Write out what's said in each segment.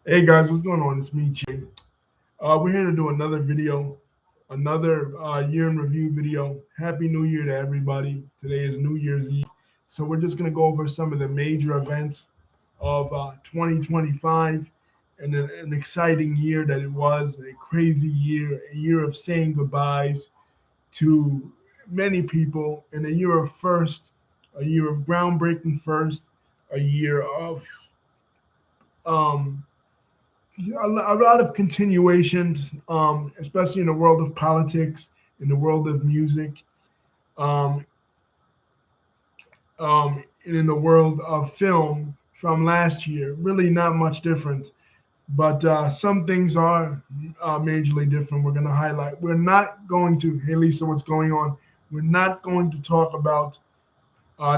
Hey guys, what's going on? It's me, Jay. We're here to do another video, another year in review video. Happy New Year to everybody. Today is New Year's Eve. So we're just going to go over some of the major events of 2025 and an exciting year that it was, a crazy year, a year of saying goodbyes to many people, and a year of first, a year of groundbreaking first, a year of um, a lot of continuations, especially in the world of politics, in the world of music, um, and in the world of film from last year. Really, not much different, but some things are majorly different. We're going to highlight. We're not going to. Hey, Lisa, what's going on? We're not going to talk about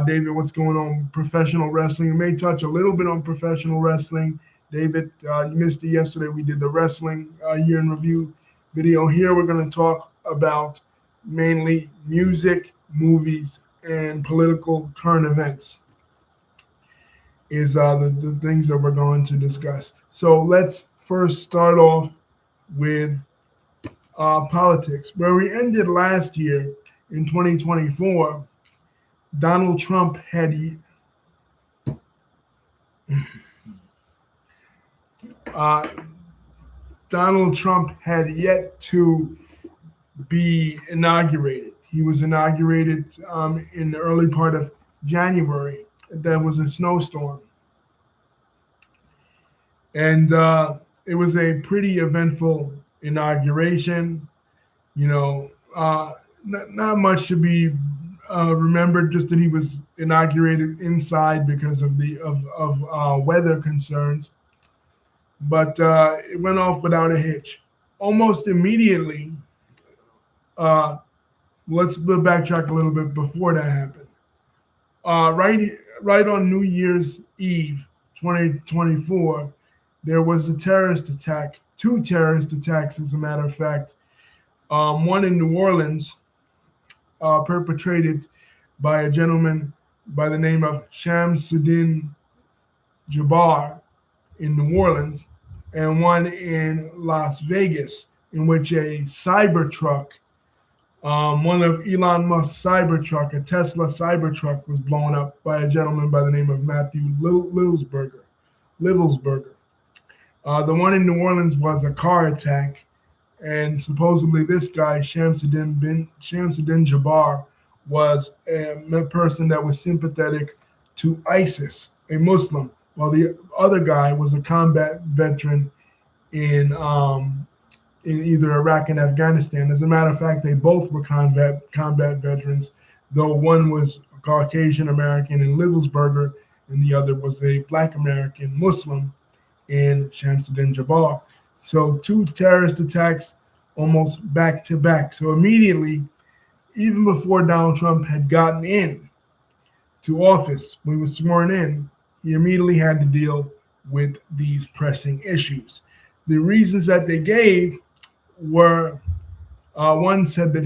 David, what's going on with professional wrestling. We may touch a little bit on professional wrestling. David, you missed it yesterday. We did the wrestling year in review video. Here we're going to talk about mainly music, movies, and political current events is the things that we're going to discuss. So let's first start off with politics. Where we ended last year in 2024, Donald Trump had uh, Donald Trump had yet to be inaugurated. He was inaugurated in the early part of January. There was a snowstorm, and it was a pretty eventful inauguration. You know, not much to be remembered. Just that he was inaugurated inside because of the weather concerns, but it went off without a hitch. Almost immediately, uh, let's backtrack a little bit before that happened. Right on New Year's Eve, 2024, there was a terrorist attack, two terrorist attacks, as a matter of fact. One in New Orleans, perpetrated by a gentleman by the name of Shamsuddin Jabbar in New Orleans, and one in Las Vegas, in which a Cybertruck, one of Elon Musk's Cybertruck, a Tesla Cybertruck, was blown up by a gentleman by the name of Matthew Livelsberger. The one in New Orleans was a car attack, and supposedly this guy, Shamsuddin Jabbar, was a person that was sympathetic to ISIS, a Muslim, while the other guy was a combat veteran in in either Iraq and Afghanistan. As a matter of fact, they both were combat veterans, though one was a Caucasian American in Livelsberger, and the other was a Black American Muslim in Shamsuddin Jabbar. So two terrorist attacks almost back to back. So immediately, even before Donald Trump had gotten in to office, when he was sworn in, he immediately had to deal with these pressing issues. The reasons that they gave were one said that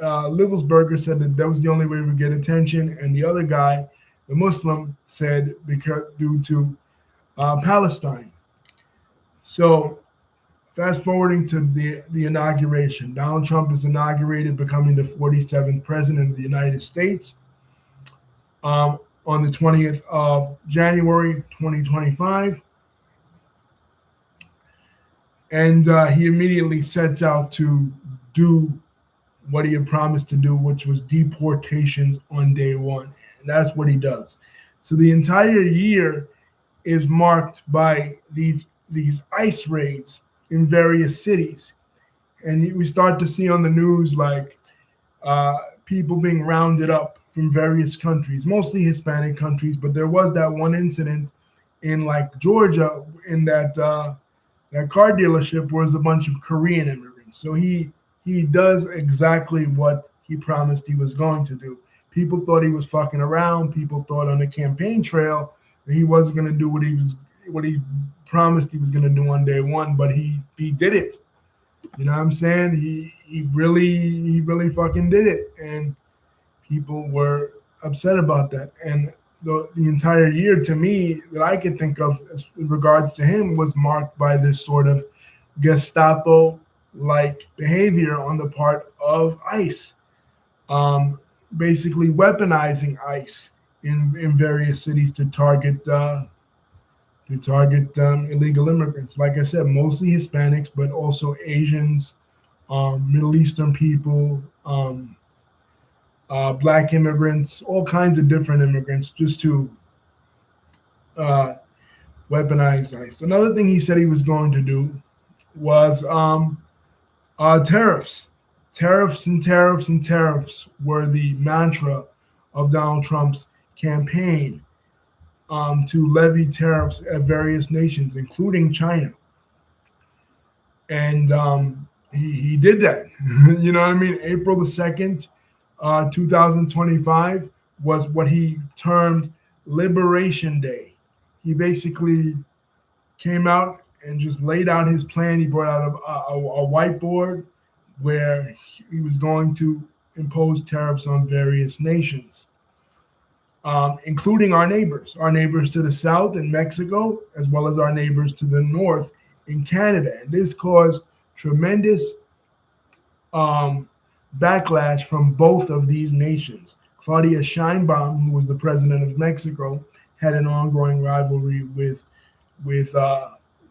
Livelsberger said that was the only way we would get attention, and the other guy, the Muslim, said because due to Palestine. So, fast forwarding to the inauguration, Donald Trump is inaugurated, becoming the 47th president of the United States on the 20th of January, 2025. And he immediately sets out to do what he had promised to do, which was deportations on day one. And that's what he does. So the entire year is marked by these ICE raids in various cities. And we start to see on the news like people being rounded up from various countries, mostly Hispanic countries. But there was that one incident in like Georgia in that car dealership was a bunch of Korean immigrants. So he does exactly what he promised he was going to do. People thought he was fucking around. People thought on the campaign trail that he wasn't going to do what he promised he was going to do on day one, but he did it. You know what I'm saying? He really fucking did it, and people were upset about that. And the entire year to me that I can think of as in regards to him was marked by this sort of Gestapo like behavior on the part of ICE, um, basically weaponizing ICE in various cities to target illegal immigrants. Like I said, mostly Hispanics, but also Asians, Middle Eastern people, Black immigrants, all kinds of different immigrants, just to uh, weaponize ICE. Another thing he said he was going to do was tariffs. Tariffs and tariffs and tariffs were the mantra of Donald Trump's campaign, to levy tariffs at various nations, including China. And he did that. You know what I mean? April the 2nd, 2025, was what he termed Liberation Day. He basically came out and just laid out his plan. He brought out a whiteboard where he was going to impose tariffs on various nations, including our neighbors to the south in Mexico, as well as our neighbors to the north in Canada. And this caused tremendous backlash from both of these nations. Claudia Sheinbaum, who was the president of Mexico, had an ongoing rivalry with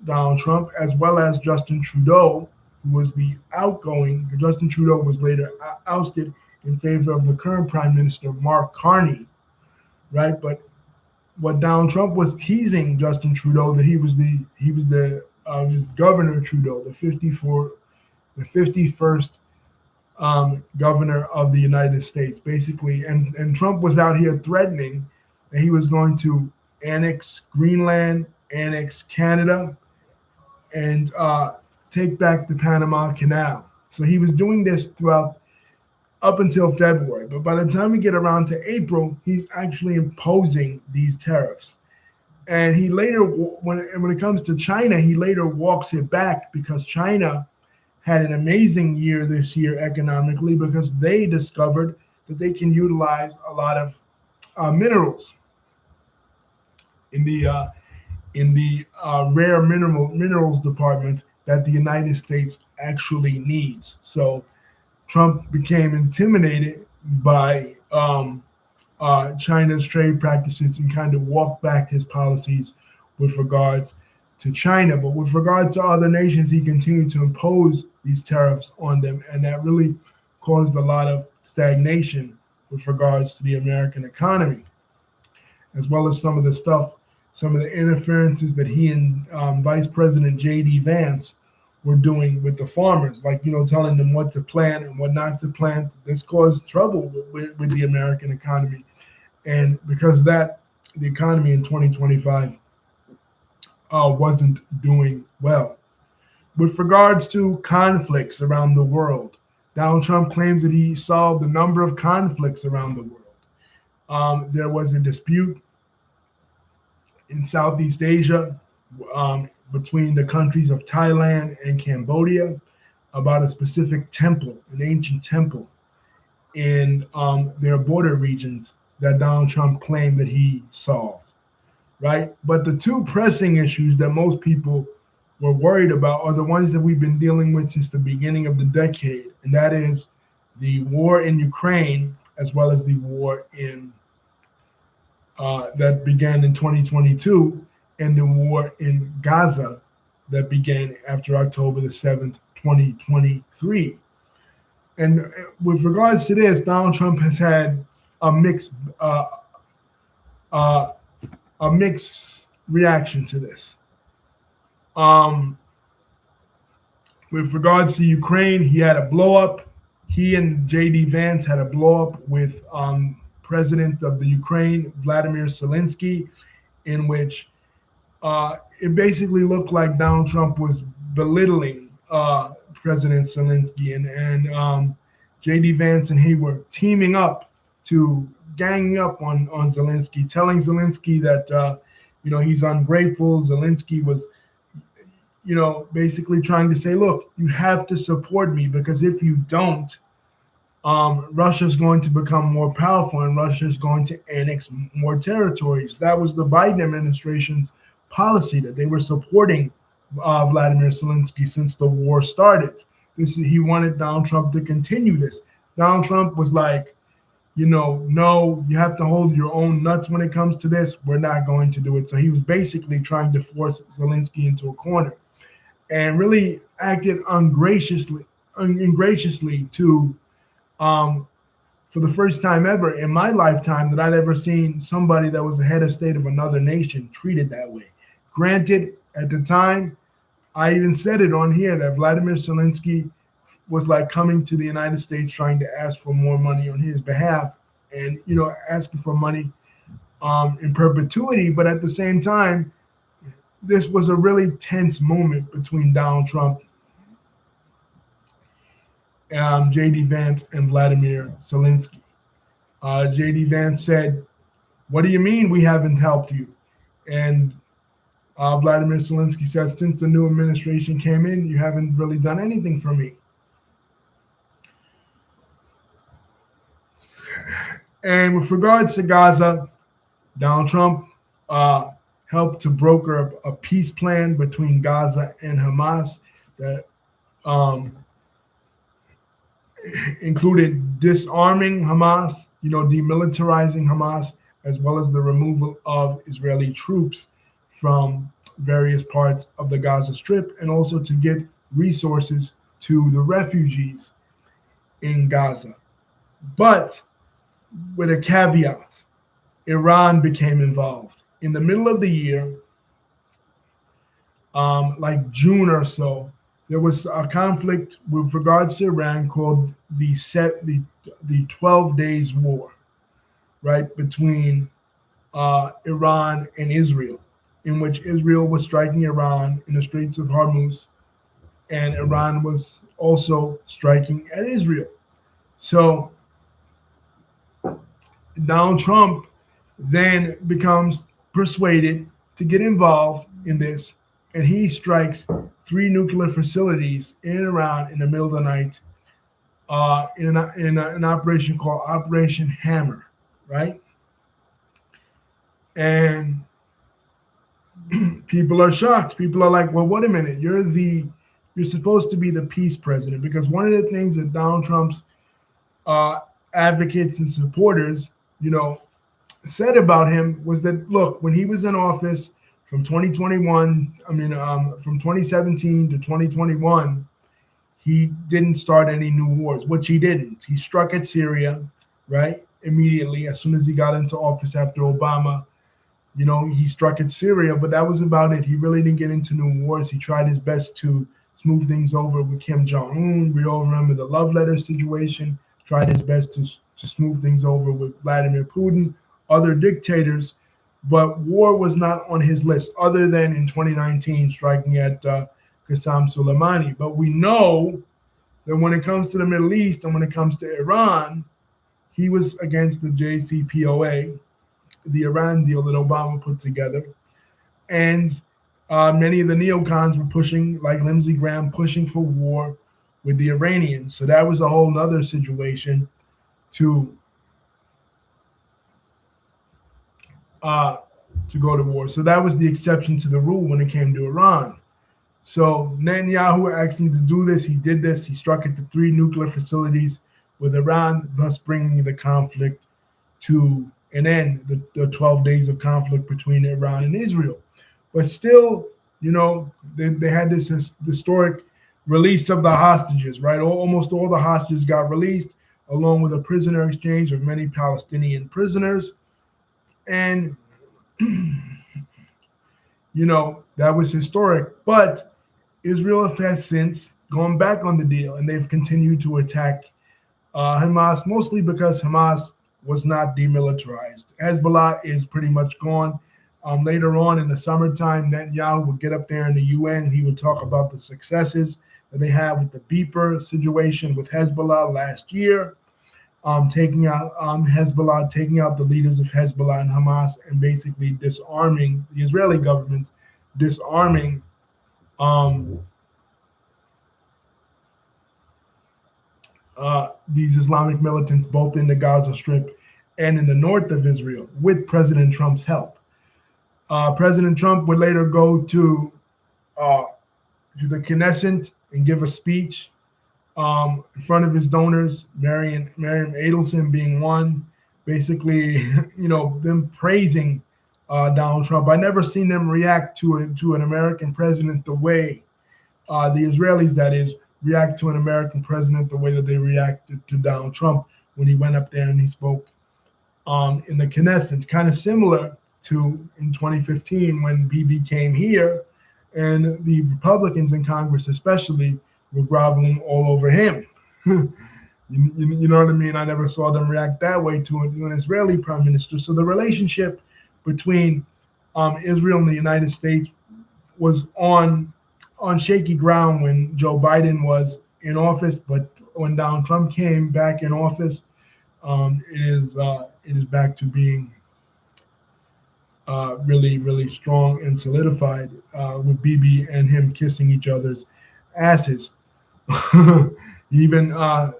Donald Trump, as well as Justin Trudeau, who was the outgoing. Justin Trudeau was later ousted in favor of the current Prime Minister, Mark Carney, right? But what Donald Trump was teasing Justin Trudeau that he was Governor Trudeau, the 51st governor of the United States, basically, and Trump was out here threatening that he was going to annex Greenland, annex Canada, and take back the Panama Canal. So he was doing this throughout up until February. But by the time we get around to April, he's actually imposing these tariffs. And he later, when it comes to China, he later walks it back because China had an amazing year this year economically because they discovered that they can utilize a lot of minerals in the rare minerals department that the United States actually needs. So Trump became intimidated by China's trade practices and kind of walked back his policies with regards to China. But with regard to other nations, he continued to impose these tariffs on them, and that really caused a lot of stagnation with regards to the American economy, as well as some of the interferences that he and Vice President J.D. Vance were doing with the farmers, like, telling them what to plant and what not to plant. This caused trouble with the American economy. And because of that, the economy in 2025 wasn't doing well. With regards to conflicts around the world, Donald Trump claims that he solved a number of conflicts around the world. There was a dispute in Southeast Asia between the countries of Thailand and Cambodia about a specific temple, an ancient temple in their border regions that Donald Trump claimed that he solved, right? But the two pressing issues that most people were worried about are the ones that we've been dealing with since the beginning of the decade, and that is the war in Ukraine, as well as the war in that began in 2022, and the war in Gaza that began after October the 7th, 2023. And with regards to this, Donald Trump has had a mixed reaction to this. With regards to Ukraine, he had a blow up. He and J.D. Vance had a blow up with President of the Ukraine, Vladimir Zelensky, in which it basically looked like Donald Trump was belittling President Zelensky, and J.D. Vance and he were teaming up to ganging up on Zelensky, telling Zelensky that he's ungrateful. Zelensky was basically trying to say, look, you have to support me, because if you don't, Russia's going to become more powerful and Russia's going to annex more territories. That was the Biden administration's policy, that they were supporting Vladimir Zelensky since the war started. He wanted Donald Trump to continue this. Donald Trump was like, no, you have to hold your own nuts when it comes to this. We're not going to do it. So he was basically trying to force Zelensky into a corner and really acted ingraciously to, for the first time ever in my lifetime that I'd ever seen somebody that was the head of state of another nation treated that way. Granted, at the time, I even said it on here that Vladimir Zelensky was like coming to the United States trying to ask for more money on his behalf and, asking for money in perpetuity. But at the same time, this was a really tense moment between Donald Trump, J.D. Vance, and Vladimir Zelensky. J.D. Vance said, "What do you mean we haven't helped you?" And Vladimir Zelensky says, "Since the new administration came in, you haven't really done anything for me." And with regards to Gaza, Donald Trump helped to broker a peace plan between Gaza and Hamas that included disarming Hamas, demilitarizing Hamas, as well as the removal of Israeli troops from various parts of the Gaza Strip, and also to get resources to the refugees in Gaza. But with a caveat, Iran became involved. In the middle of the year, like June or so, there was a conflict with regards to Iran called the 12 Days War, right, between Iran and Israel, in which Israel was striking Iran in the Straits of Hormuz, and Iran was also striking at Israel. So Donald Trump then becomes persuaded to get involved in this, and he strikes 3 nuclear facilities in Iran in the middle of the night in an operation called Operation Hammer, right? And people are shocked. People are like, well, wait a minute, you're supposed to be the peace president, because one of the things that Donald Trump's advocates and supporters, said about him was that, look, when he was in office from 2017 to 2021, he didn't start any new wars, which he didn't. He struck at Syria, right? Immediately, as soon as he got into office after Obama, he struck at Syria, but that was about it. He really didn't get into new wars. He tried his best to smooth things over with Kim Jong-un. We all remember the love letter situation. Tried his best to smooth things over with Vladimir Putin, other dictators, but war was not on his list, other than in 2019 striking at Qasem Soleimani. But we know that when it comes to the Middle East and when it comes to Iran, he was against the JCPOA, the Iran deal that Obama put together. And many of the neocons were pushing, like Lindsey Graham, pushing for war with the Iranians. So that was a whole nother situation to go to war. So that was the exception to the rule when it came to Iran. So Netanyahu asked him to do this. He did this. He struck at the 3 nuclear facilities with Iran, thus bringing the conflict to an end, the 12 days of conflict between Iran and Israel. But still, they had this historic release of the hostages, right? Almost all the hostages got released, along with a prisoner exchange of many Palestinian prisoners. And, that was historic. But Israel has since gone back on the deal, and they've continued to attack Hamas, mostly because Hamas was not demilitarized. Hezbollah is pretty much gone. Later on in the summertime, Netanyahu would get up there in the UN and he would talk about the successes that they had with the beeper situation with Hezbollah last year, taking out Hezbollah, taking out the leaders of Hezbollah and Hamas, and basically disarming the Israeli government, disarming these Islamic militants both in the Gaza Strip and in the north of Israel with President Trump's help. President Trump would later go to the Knesset and give a speech in front of his donors, Miriam Adelson being one, basically, them praising Donald Trump. I never seen them react to an American president the way the Israelis, that is, react to an American president the way that they reacted to Donald Trump when he went up there and he spoke in the Knesset, kind of similar to in 2015 when Bibi came here and the Republicans in Congress especially were groveling all over him. You know what I mean? I never saw them react that way to an Israeli prime minister. So the relationship between Israel and the United States was on shaky ground when Joe Biden was in office, but when Donald Trump came back in office, it is back to being really, really strong and solidified with Bibi and him kissing each other's asses. Even the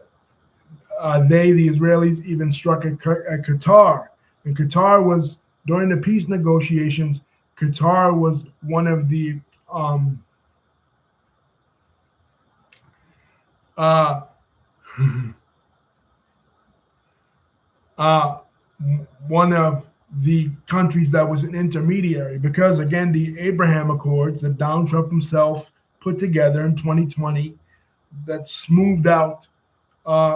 Israelis, even struck at Qatar. And Qatar was, during the peace negotiations, Qatar was one of the one of the countries that was an intermediary, because again, the Abraham Accords that Donald Trump himself put together in 2020 that smoothed out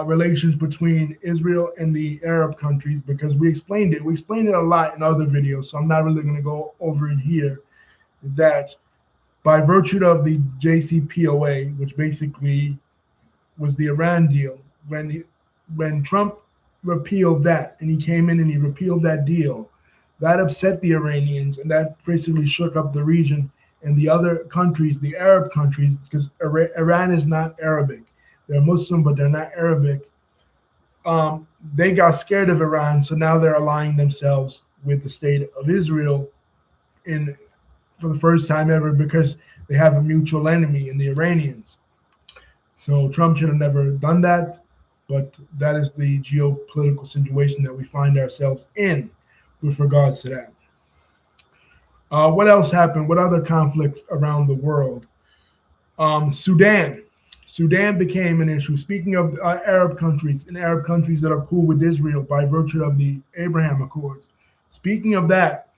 relations between Israel and the Arab countries, because we explained it. We explained it a lot in other videos, so I'm not really going to go over it here, that by virtue of the JCPOA, which basically was the Iran deal, when Trump repealed that and he came in and he repealed that deal, that upset the Iranians and that basically shook up the region and the other countries, the Arab countries, because Iran is not Arabic. They're Muslim, but they're not Arabic. They got scared of Iran, so now they're aligning themselves with the state of Israel for the first time ever, because they have a mutual enemy in the Iranians. So Trump should have never done that, but that is the geopolitical situation that we find ourselves in with regards to that. What else happened? What other conflicts around the world? Sudan. Sudan became an issue. Speaking of Arab countries and Arab countries that are cool with Israel by virtue of the Abraham Accords. Speaking of that,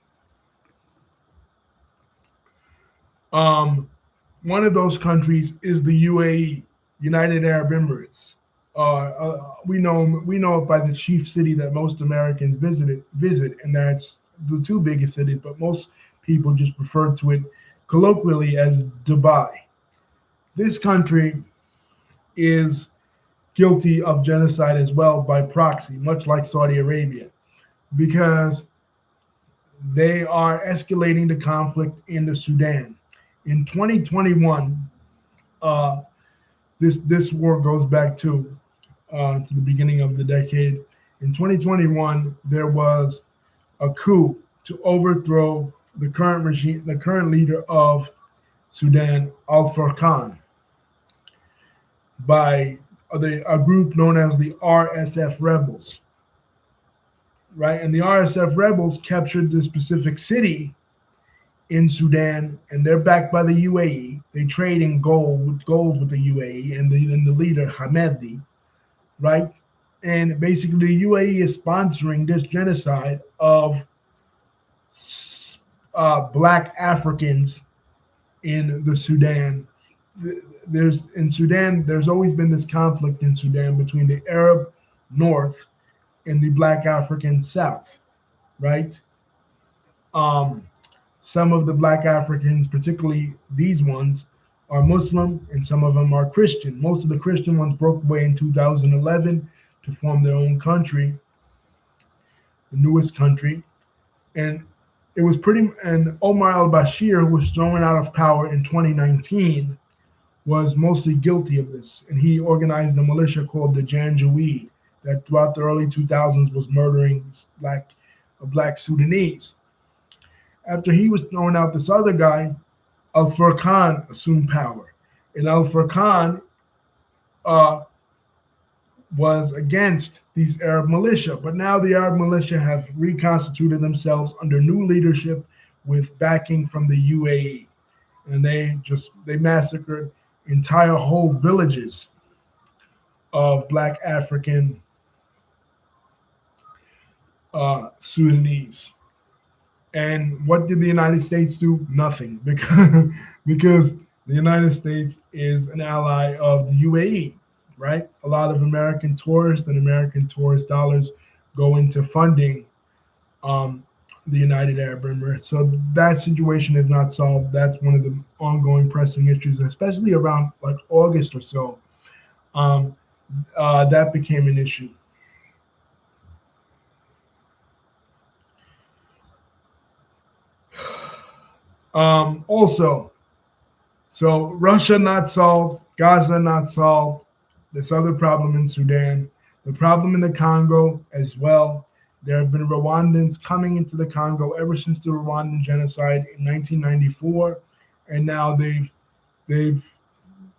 one of those countries is the UAE, United Arab Emirates. We know it by the chief city that most Americans visit, and that's the two biggest cities, but most people just refer to it colloquially as Dubai. This country is guilty of genocide as well by proxy, much like Saudi Arabia, because they are escalating the conflict in the Sudan. In 2021, this war goes back to the beginning of the decade. In 2021, there was a coup to overthrow the current regime, the current leader of Sudan, Al-Furqan, by a group known as the RSF rebels, right? And the RSF rebels captured this specific city in Sudan, and they're backed by the UAE. They trade in gold with the UAE and the leader Hamedi, right? And basically, the UAE is sponsoring this genocide of Black Africans in the Sudan. There's always been this conflict in Sudan between the Arab North and the Black African South, right? Some of the Black Africans, particularly these ones, are Muslim and some of them are Christian. Most of the Christian ones broke away in 2011 to form their own country, the newest country. And it was and Omar al-Bashir, who was thrown out of power in 2019, was mostly guilty of this. And he organized a militia called the Janjaweed that throughout the early 2000s was murdering black Sudanese. After he was thrown out, this other guy, Al-Furqan, assumed power. And Al-Furqan was against these Arab militia. But now the Arab militia have reconstituted themselves under new leadership with backing from the UAE. And they massacred entire whole villages of black African Sudanese. And what did the United States do? Nothing, because the United States is an ally of the UAE, right? A lot of American tourists and American tourist dollars go into funding the United Arab Emirates. So that situation is not solved. That's one of the ongoing pressing issues, especially around like August or so. That became an issue. Also, so Russia not solved, Gaza not solved, this other problem in Sudan, the problem in the Congo as well. There have been Rwandans coming into the Congo ever since the Rwandan genocide in 1994, and now they've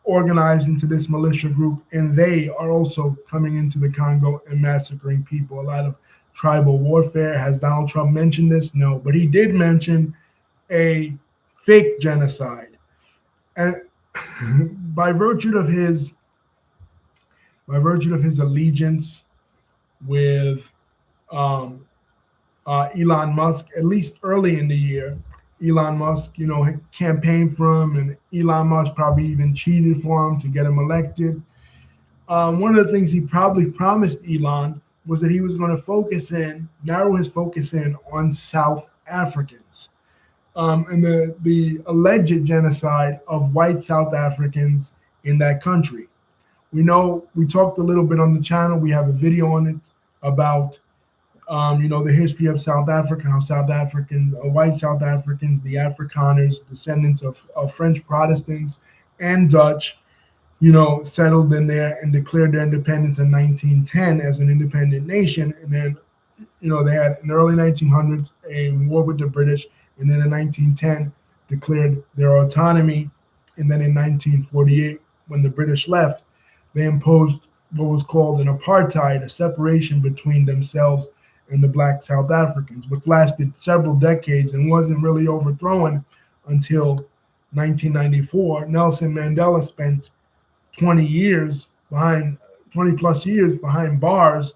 organized into this militia group, and they are also coming into the Congo and massacring people. A lot of tribal warfare. Has Donald Trump mentioned this? No, but he did mention a fake genocide, and by virtue of his allegiance with Elon Musk, at least early in the year, Elon Musk, campaigned for him, and Elon Musk probably even cheated for him to get him elected. One of the things he probably promised Elon was that he was going to narrow his focus in on South Africans. And the alleged genocide of white South Africans in that country. We talked a little bit on the channel. We have a video on it about, the history of South Africa, how white South Africans, the Afrikaners, descendants of French Protestants and Dutch, settled in there and declared their independence in 1910 as an independent nation. And then, they had in the early 1900s a war with the British. And then in 1910, declared their autonomy. And then in 1948, when the British left, they imposed what was called an apartheid, a separation between themselves and the black South Africans, which lasted several decades and wasn't really overthrown until 1994. Nelson Mandela spent 20 plus years behind bars,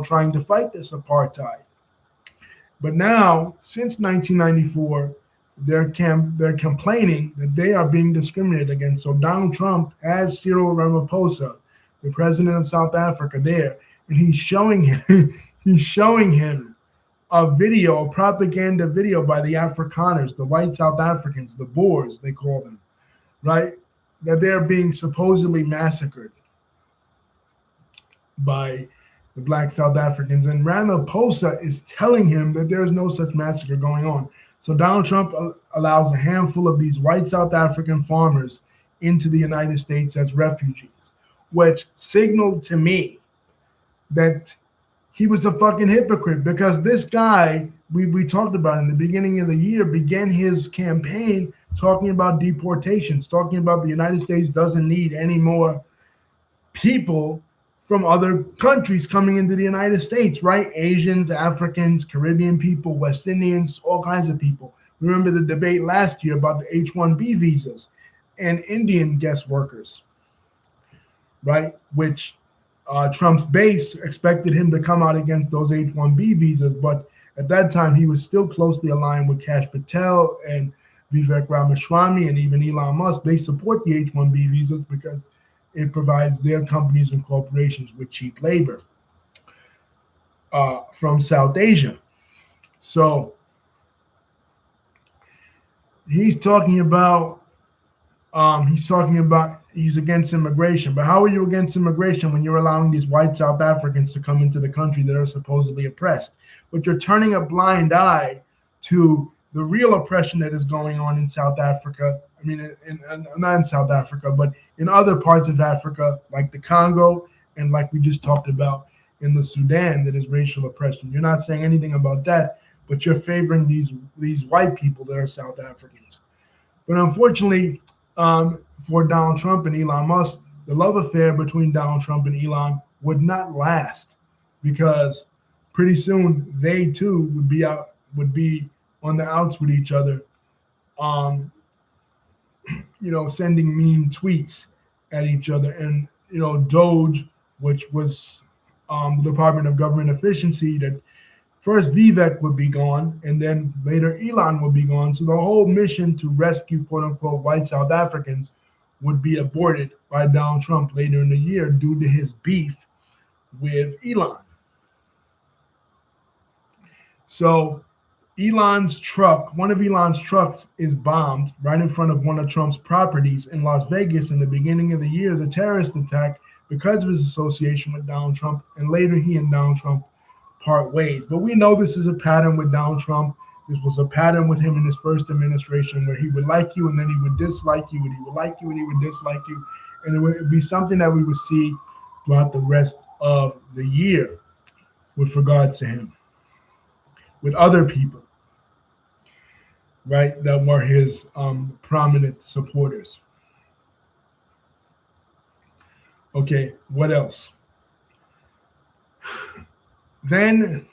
trying to fight this apartheid. But now, since 1994, they're complaining that they are being discriminated against. So Donald Trump has Cyril Ramaphosa, the president of South Africa, there, and he's showing him a propaganda video by the Afrikaners, the white South Africans, the Boers, they call them, right? That they're being supposedly massacred by the black South Africans. And Ramaphosa is telling him that there's no such massacre going on. So Donald Trump allows a handful of these white South African farmers into the United States as refugees, which signaled to me that he was a fucking hypocrite, because this guy we talked about in the beginning of the year began his campaign talking about deportations, talking about the United States doesn't need any more people from other countries coming into the United States, right? Asians, Africans, Caribbean people, West Indians, all kinds of people. Remember the debate last year about the H-1B visas and Indian guest workers, right? Which Trump's base expected him to come out against those H-1B visas, but at that time he was still closely aligned with Kash Patel and Vivek Ramaswamy and even Elon Musk. They support the H-1B visas because it provides their companies and corporations with cheap labor from South Asia. So he's talking about he's against immigration. But how are you against immigration when you're allowing these white South Africans to come into the country that are supposedly oppressed? But you're turning a blind eye to the real oppression that is going on in South Africa. I mean, not in South Africa, but in other parts of Africa, like the Congo, and like we just talked about in the Sudan, that is racial oppression. You're not saying anything about that, but you're favoring these white people that are South Africans. But unfortunately, for Donald Trump and Elon Musk, the love affair between Donald Trump and Elon would not last, because pretty soon they too would be on the outs with each other, um, sending mean tweets at each other. And Doge, which was the Department of Government Efficiency, that first Vivek would be gone, and then later Elon would be gone. So the whole mission to rescue "quote unquote" white South Africans would be aborted by Donald Trump later in the year due to his beef with Elon. So one of Elon's trucks is bombed right in front of one of Trump's properties in Las Vegas in the beginning of the year, the terrorist attack, because of his association with Donald Trump. And later he and Donald Trump part ways. But we know this is a pattern with Donald Trump. This was a pattern with him in his first administration, where he would like you and then he would dislike you, and he would like you and he would dislike you. And it would be something that we would see throughout the rest of the year with regards to him, with other people, right, that were his prominent supporters. Okay, what else? Then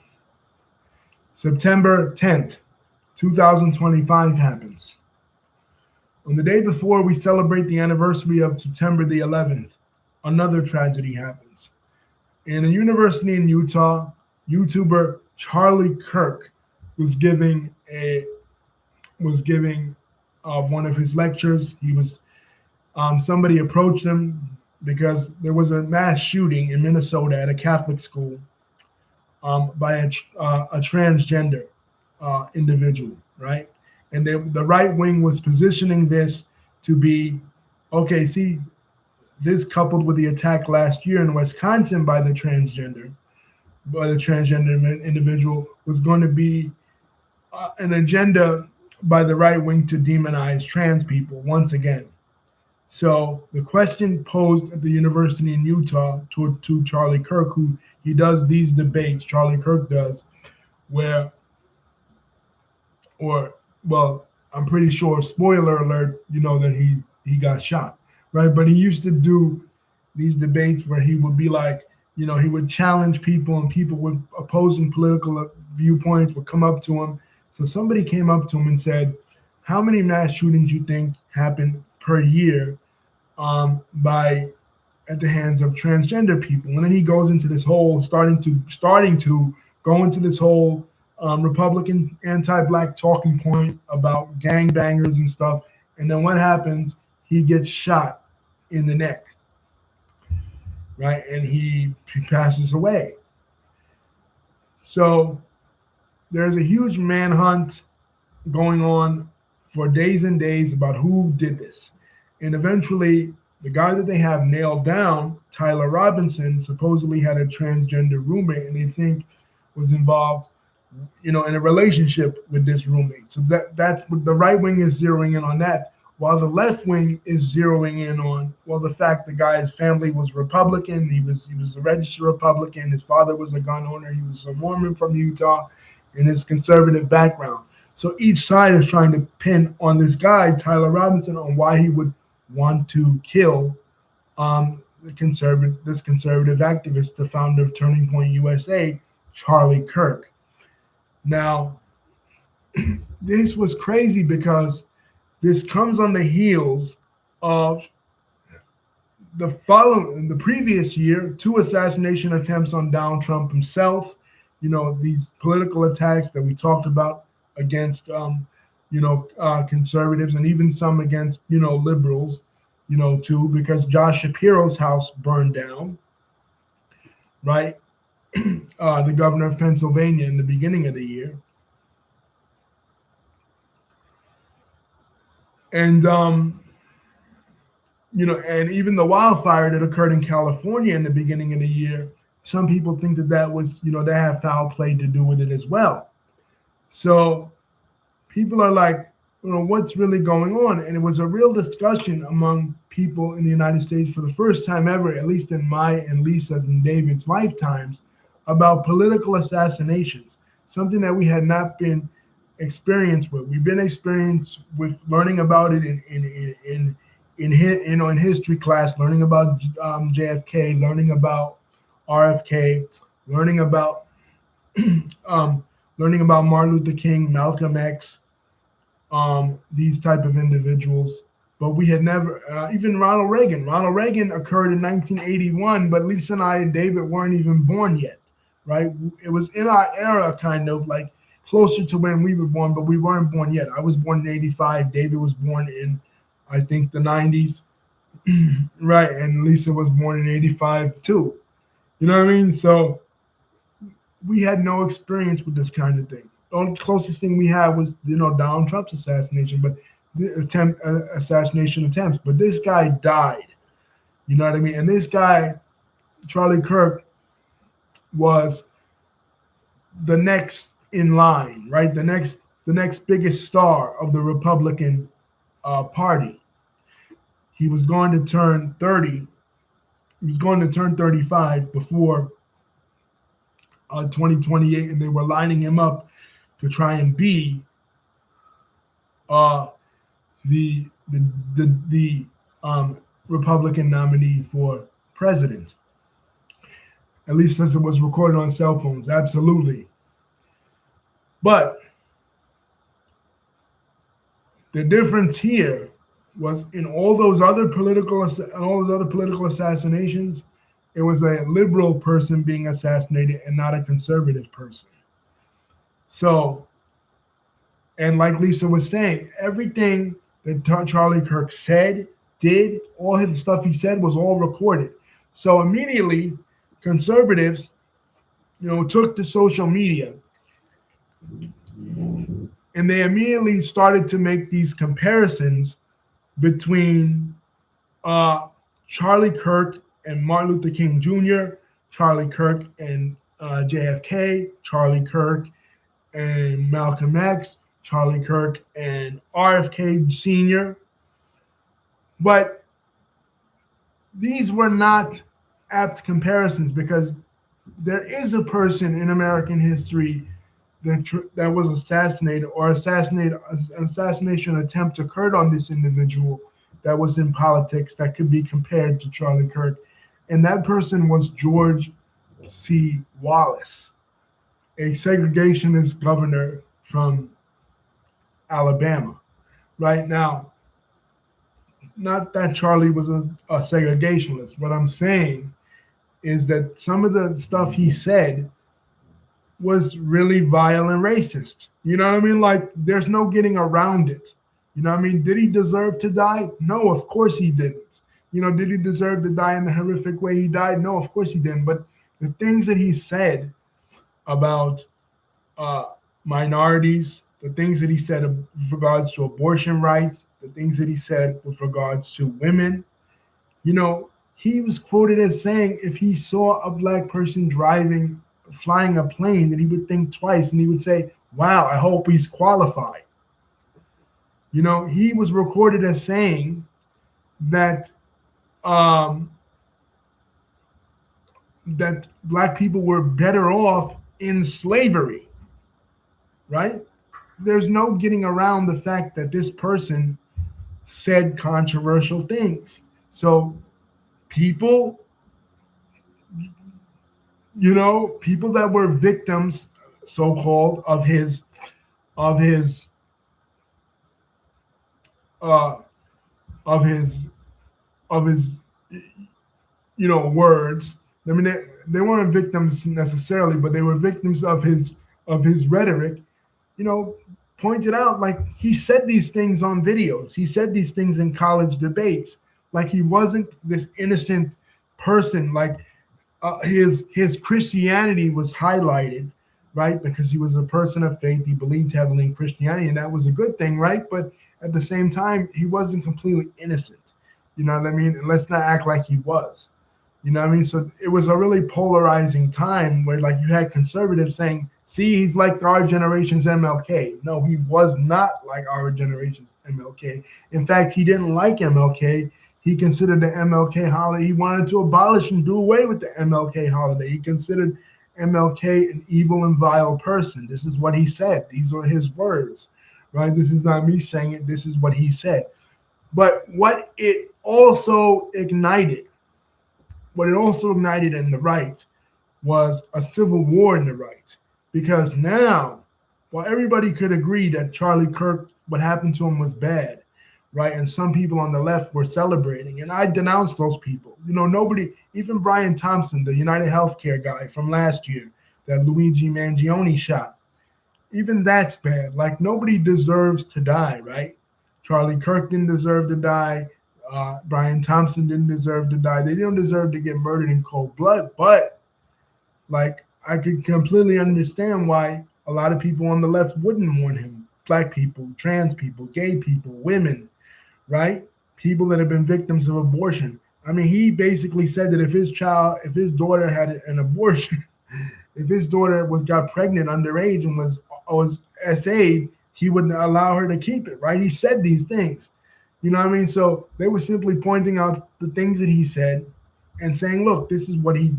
September 10th, 2025 happens. On the day before we celebrate the anniversary of September the 11th, another tragedy happens. In a university in Utah, YouTuber Charlie Kirk was giving one of his lectures. He was somebody approached him because there was a mass shooting in Minnesota at a Catholic school by a transgender individual, right? And the right wing was positioning this to be, okay, see, this coupled with the attack last year in Wisconsin by the transgender individual was going to be an agenda by the right wing to demonize trans people once again. So the question posed at the university in Utah to Charlie Kirk, who he does these debates, Charlie Kirk does, I'm pretty sure, spoiler alert, that he got shot, right? But he used to do these debates where he would be like, he would challenge people, and people with opposing political viewpoints would come up to him. So somebody came up to him and said, how many mass shootings you think happen per year at the hands of transgender people? And then he goes into this whole starting to go into this whole Republican anti-black talking point about gangbangers and stuff. And then what happens? He gets shot in the neck, right? And he passes away. So there's a huge manhunt going on for days and days about who did this. And eventually, the guy that they have nailed down, Tyler Robinson, supposedly had a transgender roommate, and they think was involved, in a relationship with this roommate. So that's what the right wing is zeroing in on that, while the left wing is zeroing in on, the fact the guy's family was Republican. He was a registered Republican. His father was a gun owner. He was a Mormon from Utah, in his conservative background. So each side is trying to pin on this guy, Tyler Robinson, on why he would want to kill this conservative activist, the founder of Turning Point USA, Charlie Kirk. Now, this was crazy because this comes on the heels of the previous year, 2 assassination attempts on Donald Trump himself. These political attacks that we talked about against, conservatives, and even some against, liberals, too, because Josh Shapiro's house burned down, right? The governor of Pennsylvania in the beginning of the year. And, and even the wildfire that occurred in California in the beginning of the year, some people think that was, they have foul play to do with it as well. So people are like, what's really going on? And it was a real discussion among people in the United States for the first time ever, at least in my and Lisa and David's lifetimes, about political assassinations, something that we had not been experienced with. We've been experienced with learning about it in history class, learning about JFK, learning about RFK, learning about um, learning about Martin Luther King, Malcolm X, these type of individuals. But we had never, even Ronald Reagan. Ronald Reagan occurred in 1981, but Lisa and I and David weren't even born yet, right? It was in our era, kind of like closer to when we were born, but we weren't born yet. I was born in 85. David was born in, I think, the 90s, right? And Lisa was born in 85 too. You know what I mean? So we had no experience with this kind of thing. The only closest thing we had was, Donald Trump's assassination, but assassination attempts. But this guy died. You know what I mean? And this guy, Charlie Kirk, was the next in line, right? The next biggest star of the Republican Party. He was going to turn 30. He was going to turn 35 before 2028, and they were lining him up to try and be the Republican nominee for president. At least since it was recorded on cell phones, absolutely. But the difference here was in all those other political assassinations, it was a liberal person being assassinated and not a conservative person. So, and like Lisa was saying, everything that Charlie Kirk said, did, all his stuff he said was all recorded. So immediately, conservatives, took to social media and they immediately started to make these comparisons between Charlie Kirk and Martin Luther King Jr., Charlie Kirk and JFK, Charlie Kirk and Malcolm X, Charlie Kirk and RFK Sr. But these were not apt comparisons because there is a person in American history that was assassinated or an assassination attempt occurred on this individual that was in politics that could be compared to Charlie Kirk. And that person was George C. Wallace, a segregationist governor from Alabama. Right now, not that Charlie was a segregationist. What I'm saying is that some of the stuff he said was really vile and racist. You know what I mean? Like, there's no getting around it. You know what I mean? Did he deserve to die? No, of course he didn't. Did he deserve to die in the horrific way he died? No, of course he didn't. But the things that he said about minorities, the things that he said with regards to abortion rights, the things that he said with regards to women, he was quoted as saying if he saw a black person flying a plane, that he would think twice and he would say, wow, I hope he's qualified. He was recorded as saying that that black people were better off in slavery, right? There's no getting around the fact that this person said controversial things. So people that were victims, so-called, of his words. I mean, they weren't victims necessarily, but they were victims of his rhetoric. Pointed out, like, he said these things on videos. He said these things in college debates. Like, he wasn't this innocent person. Like, his Christianity was highlighted, right? Because he was a person of faith. He believed heavily in Christianity, and that was a good thing, right? But at the same time, he wasn't completely innocent. You know what I mean? And let's not act like he was. You know what I mean? So it was a really polarizing time where, like, you had conservatives saying, see, he's like our generation's MLK. No, he was not like our generation's MLK. In fact, he didn't like MLK. He considered the MLK holiday, he wanted to abolish and do away with the MLK holiday. He considered MLK an evil and vile person. This is what he said. These are his words, right? This is not me saying it. This is what he said. But what it also ignited in the right was a civil war in the right. Because now, while everybody could agree that Charlie Kirk, what happened to him was bad, right? And some people on the left were celebrating. And I denounced those people. Nobody, even Brian Thompson, the United Healthcare guy from last year that Luigi Mangione shot, even that's bad. Like, nobody deserves to die, right? Charlie Kirk didn't deserve to die. Brian Thompson didn't deserve to die. They didn't deserve to get murdered in cold blood. But, like, I could completely understand why a lot of people on the left wouldn't want him. Black people, trans people, gay people, women, right? People that have been victims of abortion. I mean, he basically said that if his daughter had an abortion, if his daughter got pregnant underage and was SA'd, he wouldn't allow her to keep it, right? He said these things. You know what I mean? So they were simply pointing out the things that he said and saying, look, this is what he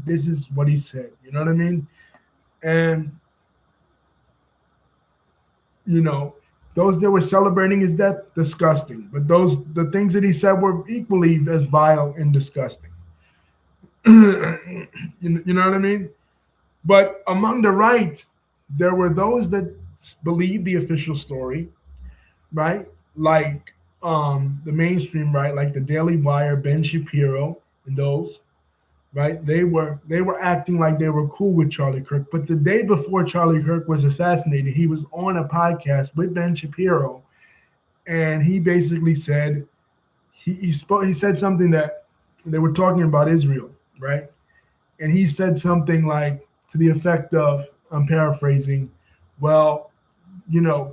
said. You know what I mean? And those that were celebrating his death, disgusting. But the things that he said were equally as vile and disgusting. You know what I mean? But among the right, there were those that believed the official story, right? Like the mainstream right, like the Daily Wire, Ben Shapiro, and those, right? They were acting like they were cool with Charlie Kirk. But the day before Charlie Kirk was assassinated, he was on a podcast with Ben Shapiro, and he basically said he said something that they were talking about Israel, right? And he said something like to the effect of, I'm paraphrasing, well,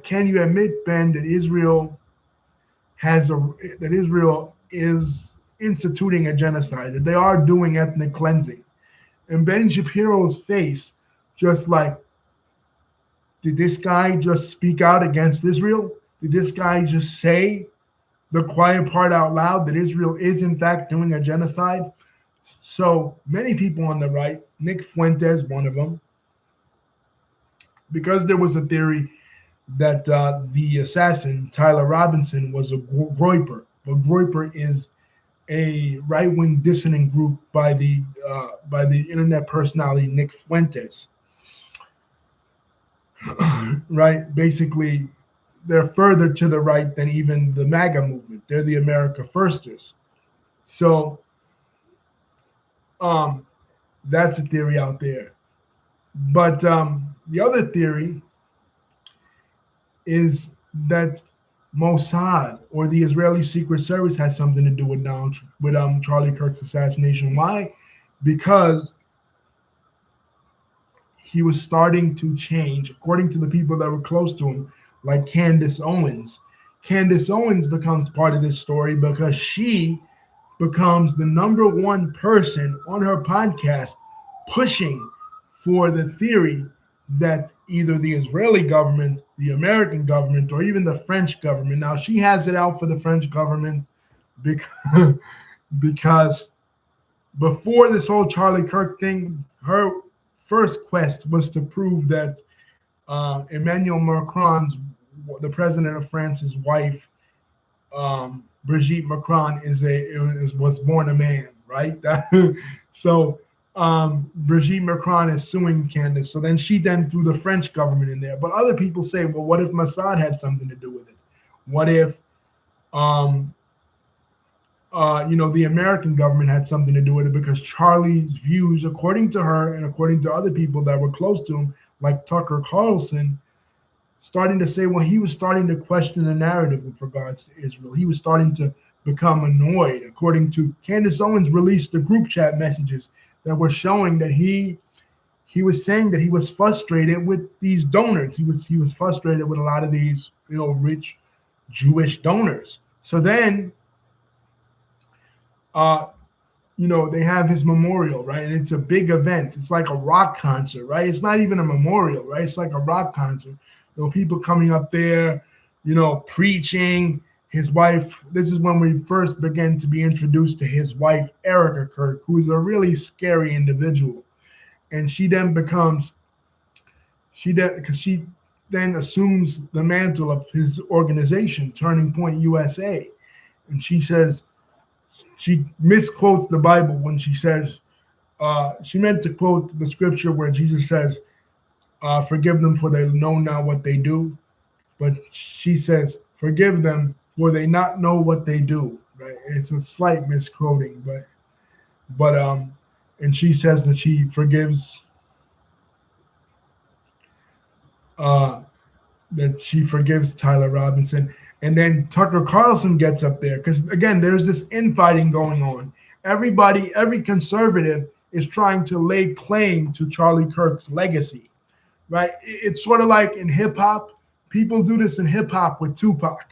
can you admit, Ben, that Israel is instituting a genocide, that they are doing ethnic cleansing? And Ben Shapiro's face, just like, did this guy just speak out against Israel? Did this guy just say the quiet part out loud, that Israel is in fact doing a genocide? So many people on the right, Nick Fuentes, one of them, because there was a theory that the assassin, Tyler Robinson, was a Groyper. But Groyper is a right-wing dissident group by the internet personality Nick Fuentes. Right? Basically, they're further to the right than even the MAGA movement. They're the America Firsters. So that's a theory out there. But the other theory is that Mossad, or the Israeli Secret Service, had something to do with Charlie Kirk's assassination. Why? Because he was starting to change, according to the people that were close to him, like Candace Owens. Candace Owens becomes part of this story because she becomes the number one person on her podcast pushing for the theory that either the Israeli government, the American government, or even the French government. Now, she has it out for the French government because before this whole Charlie Kirk thing, her first quest was to prove that Emmanuel Macron's, the president of France's wife, Brigitte Macron, was born a man, right? So Brigitte Macron is suing Candace. So then she threw the French government in there. But other people say, well, what if Mossad had something to do with it? What if the American government had something to do with it? Because Charlie's views, according to her and according to other people that were close to him, like Tucker Carlson, starting to say, well, he was starting to question the narrative with regards to Israel. He was starting to become annoyed. According to Candace Owens, released the group chat messages that were showing that he was saying that he was frustrated with these donors. He was frustrated with a lot of these, rich Jewish donors. So then, they have his memorial, right? And it's a big event. It's like a rock concert, right? It's not even a memorial, right? It's like a rock concert. People coming up there, preaching. His wife, this is when we first began to be introduced to his wife, Erica Kirk, who is a really scary individual. And she then assumes the mantle of his organization, Turning Point USA. And she says, she misquotes the Bible when she says, She meant to quote the scripture where Jesus says, "Forgive them, for they know not what they do." But she says, "Forgive them, for they not know what they do." Right? It's a slight misquoting, but and she says that she forgives, uh, Tyler Robinson. And then Tucker Carlson gets up there because, again, there's this infighting going on. Every conservative is trying to lay claim to Charlie Kirk's legacy, right? It's sort of like in hip hop. People do this in hip hop with Tupac.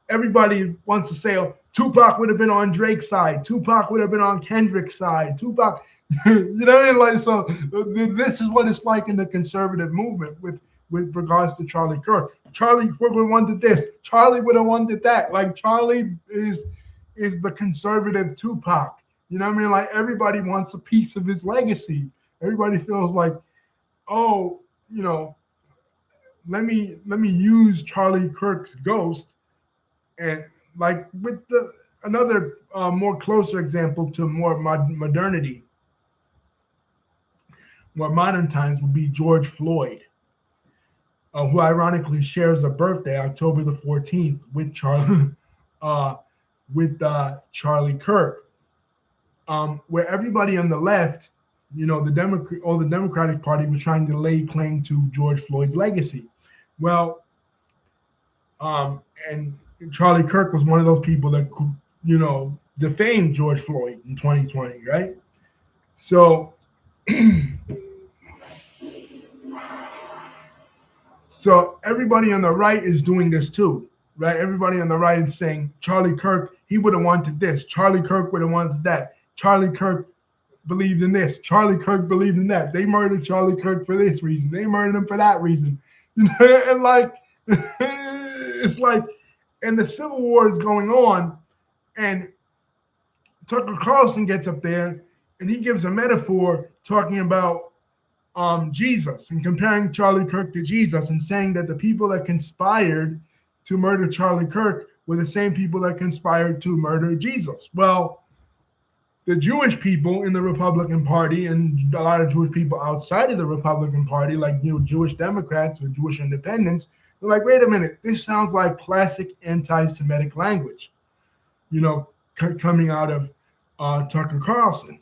Everybody wants to say, oh, Tupac would have been on Drake's side. Tupac would have been on Kendrick's side. Tupac, you know what I mean? Like, so this is what it's like in the conservative movement with regards to Charlie Kirk. Charlie Kirk would have wanted this. Charlie would have wanted that. Like Charlie is the conservative Tupac. You know what I mean? Like everybody wants a piece of his legacy. Everybody feels like, oh, you know, let me use Charlie Kirk's ghost, and like with the another more closer example to more modernity, more modern times would be George Floyd, who ironically shares a birthday October the 14th with Charlie Kirk, where everybody on the left, you know, the Democratic Party was trying to lay claim to George Floyd's legacy. Well, and Charlie Kirk was one of those people that, you know, defamed George Floyd in 2020, right? So, so everybody on the right is doing this too, right? Everybody on the right is saying Charlie Kirk, he would have wanted this. Charlie Kirk would have wanted that. Charlie Kirk believed in this. Charlie Kirk believed in that. They murdered Charlie Kirk for this reason. They murdered him for that reason. And like, it's like, and the Civil War is going on, and Tucker Carlson gets up there and he gives a metaphor talking about Jesus and comparing Charlie Kirk to Jesus and saying that the people that conspired to murder Charlie Kirk were the same people that conspired to murder Jesus. Well, the Jewish people in the Republican Party and a lot of Jewish people outside of the Republican Party, like, you know, Jewish Democrats or Jewish independents, they're like, wait a minute, this sounds like classic anti-Semitic language, you know, coming out of Tucker Carlson.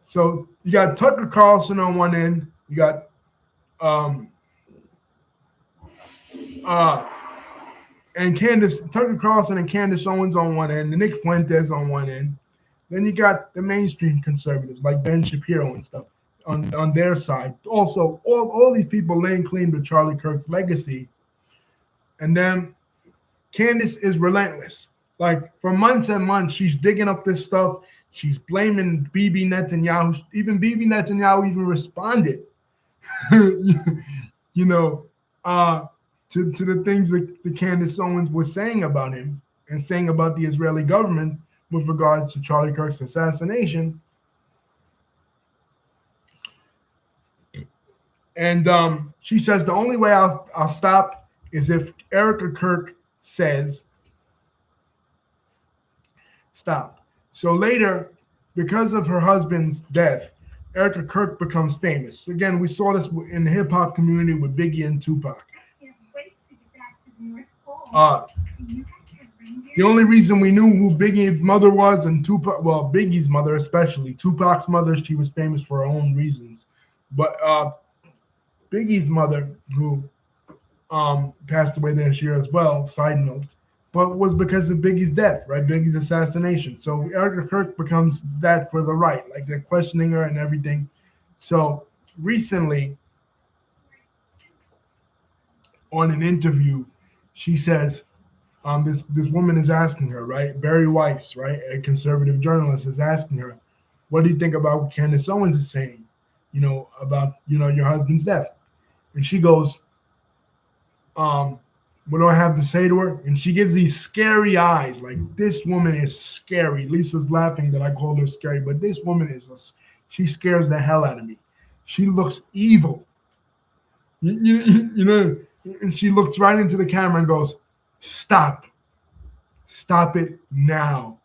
So you got Tucker Carlson on one end, you got and Tucker Carlson and Candace Owens on one end, and Nick Fuentes on one end. Then you got the mainstream conservatives like Ben Shapiro and stuff on their side. Also, all these people laying claim to Charlie Kirk's legacy. And then Candace is relentless. Like for months and months, she's digging up this stuff. She's blaming Bibi Netanyahu. Even Bibi Netanyahu even responded, you know, to the things that the Candace Owens was saying about him and saying about the Israeli government with regards to Charlie Kirk's assassination. And she says the only way I'll stop is if Erica Kirk says stop. So later, because of her husband's death, Erica Kirk becomes famous. Again, we saw this in the hip hop community with Biggie and Tupac. The only reason we knew who Biggie's mother was and Tupac, well, Biggie's mother especially, Tupac's mother, she was famous for her own reasons. But Biggie's mother, who passed away this year as well, side note, but was because of Biggie's death, right? Biggie's assassination. So Erica Kirk becomes that for the right, like they're questioning her and everything. So recently, on an interview, she says, this woman is asking her, right? Barry Weiss, right? A conservative journalist is asking her, what do you think about what Candace Owens is saying, you know, about, you know, your husband's death? And she goes, what do I have to say to her? And she gives these scary eyes, like this woman is scary. Lisa's laughing that I called her scary, but this woman she scares the hell out of me. She looks evil. You know, and she looks right into the camera and goes, stop it now.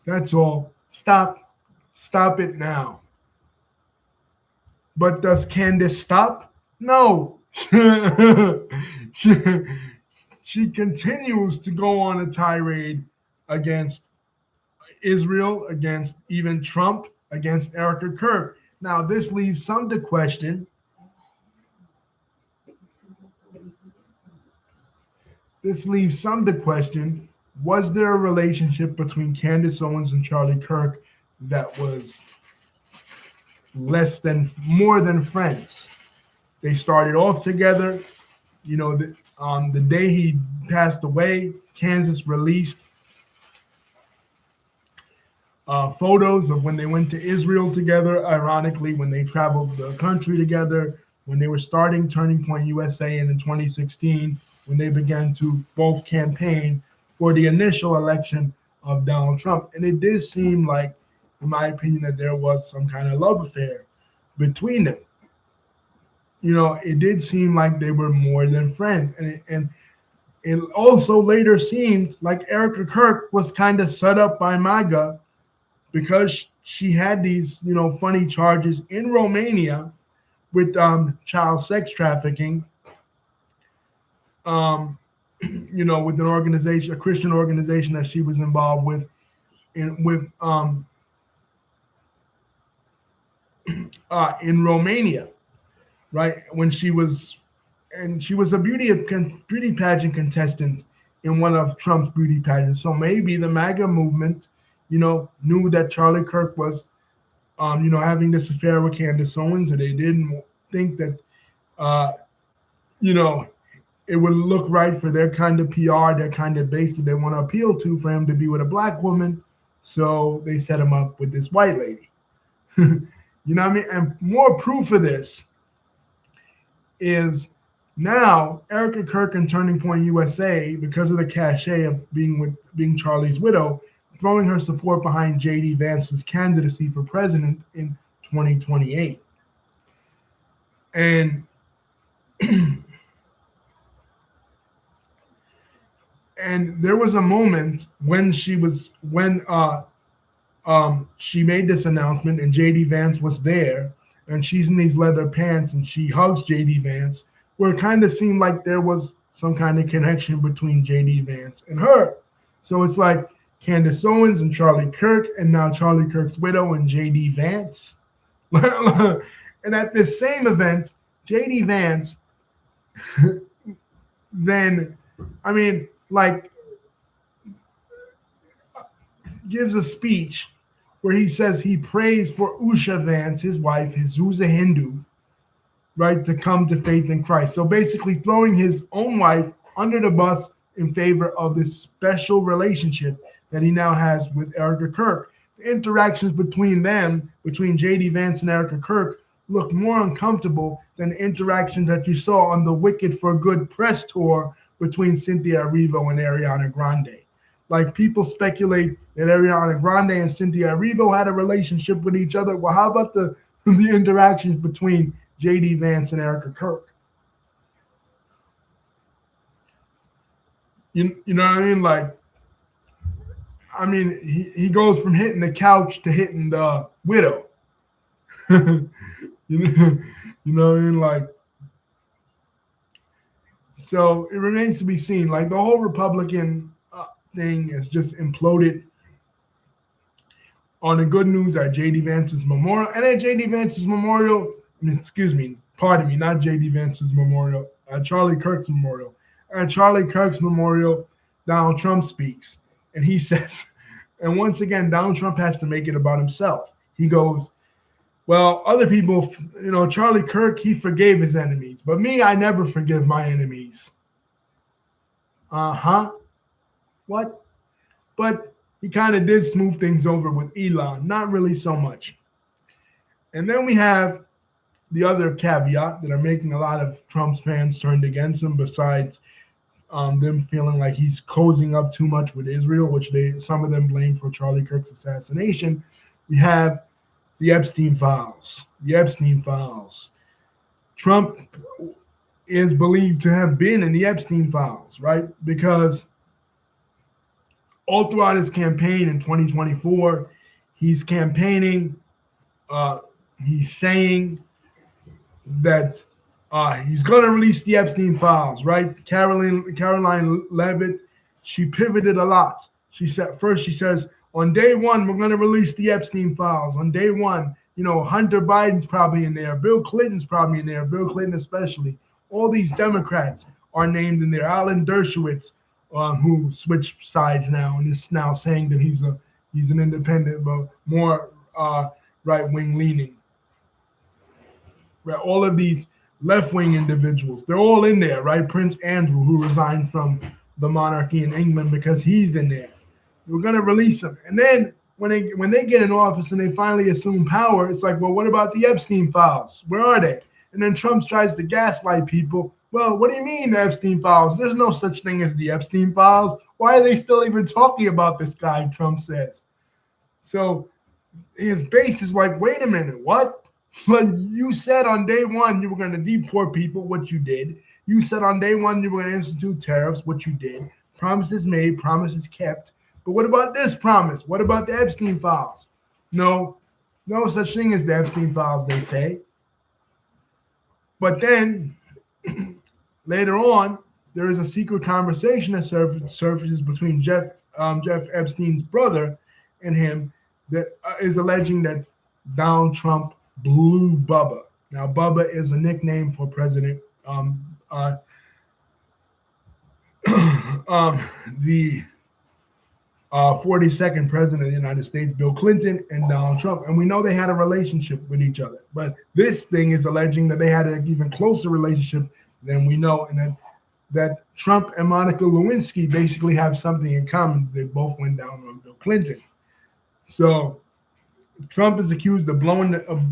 That's all. Stop. Stop it now. But does Candace stop? No. she, she continues to go on a tirade against Israel, against even Trump, against Erica Kirk. Now, this leaves some to question. Was there a relationship between Candace Owens and Charlie Kirk that was more than friends? They started off together. You know, the day he passed away, Kansas released photos of when they went to Israel together, ironically, when they traveled the country together, when they were starting Turning Point USA, and in 2016, when they began to both campaign for the initial election of Donald Trump. And it did seem like, in my opinion, that there was some kind of love affair between them. You know, it did seem like they were more than friends. And it also later seemed like Erica Kirk was kind of set up by MAGA because she had these, funny charges in Romania with child sex trafficking, with an organization, a Christian organization that she was involved with, in Romania, right? When she was a beauty pageant contestant in one of Trump's beauty pageants. So maybe the MAGA movement, knew that Charlie Kirk was, having this affair with Candace Owens, and they didn't think that, it would look right for their kind of PR, their kind of base that they want to appeal to, for him to be with a black woman. So they set him up with this white lady. You know what I mean? And more proof of this is now Erica Kirk and Turning Point USA, because of the cachet of being Charlie's widow, throwing her support behind J.D. Vance's candidacy for president in 2028. And and there was a moment when she made this announcement, and J.D. Vance was there, and she's in these leather pants, and she hugs J.D. Vance, where it kind of seemed like there was some kind of connection between J.D. Vance and her. So it's like Candace Owens and Charlie Kirk, and now Charlie Kirk's widow and J.D. Vance. And at this same event, J.D. Vance then, gives a speech where he says he prays for Usha Vance, his wife, who's a Hindu, right, to come to faith in Christ. So basically throwing his own wife under the bus in favor of this special relationship that he now has with Erica Kirk. The interactions between J.D. Vance and Erica Kirk, looked more uncomfortable than the interactions that you saw on the Wicked for Good press tour between Cynthia Erivo and Ariana Grande. Like, people speculate that Ariana Grande and Cynthia Erivo had a relationship with each other. Well, how about the interactions between J.D. Vance and Erica Kirk? You know what I mean? He goes from hitting the couch to hitting the widow. You know what I mean? So it remains to be seen. Like, the whole Republican thing has just imploded on the good news at J.D. Vance's memorial. And at J.D. Vance's memorial, not J.D. Vance's memorial, at Charlie Kirk's memorial. At Charlie Kirk's memorial, Donald Trump speaks. And he says, and once again, Donald Trump has to make it about himself. He goes, well, other people, Charlie Kirk, he forgave his enemies. But me, I never forgive my enemies. What? But he kind of did smooth things over with Elon. Not really so much. And then we have the other caveat that are making a lot of Trump's fans turned against him, besides them feeling like he's cozying up too much with Israel, which some of them blame for Charlie Kirk's assassination. We have the Epstein files. Trump is believed to have been in the Epstein files, right? Because all throughout his campaign in 2024, he's campaigning. Uh, he's saying that he's going to release the Epstein files, right? Caroline Levitt, she pivoted a lot. She said first, she says on day one we're going to release the Epstein files. On day one, Hunter Biden's probably in there, Bill Clinton's probably in there, Bill Clinton especially. All these Democrats are named in there. Alan Dershowitz, who switched sides now and is now saying that he's an independent, but more right wing leaning. Right, all of these left-wing individuals, they're all in there, right? Prince Andrew, who resigned from the monarchy in England because he's in there. We're going to release him. And then when they get in office and they finally assume power, it's like, well, what about the Epstein files? Where are they? And then Trump tries to gaslight people. Well, what do you mean the Epstein files? There's no such thing as the Epstein files. Why are they still even talking about this guy, Trump says? So his base is like, wait a minute, what? But you said on day one you were going to deport people, what you did. You said on day one you were going to institute tariffs, what you did. Promises made, promises kept. But what about this promise? What about the Epstein files? No such thing as the Epstein files, they say. But then later on, there is a secret conversation that surfaces between Jeff Epstein's brother and him that is alleging that Donald Trump blew Bubba. Now, Bubba is a nickname for President the 42nd president of the United States, Bill Clinton, and Donald Trump. And we know they had a relationship with each other. But this thing is alleging that they had an even closer relationship than we know, and that Trump and Monica Lewinsky basically have something in common. They both went down on Bill Clinton. So Trump is accused of blowing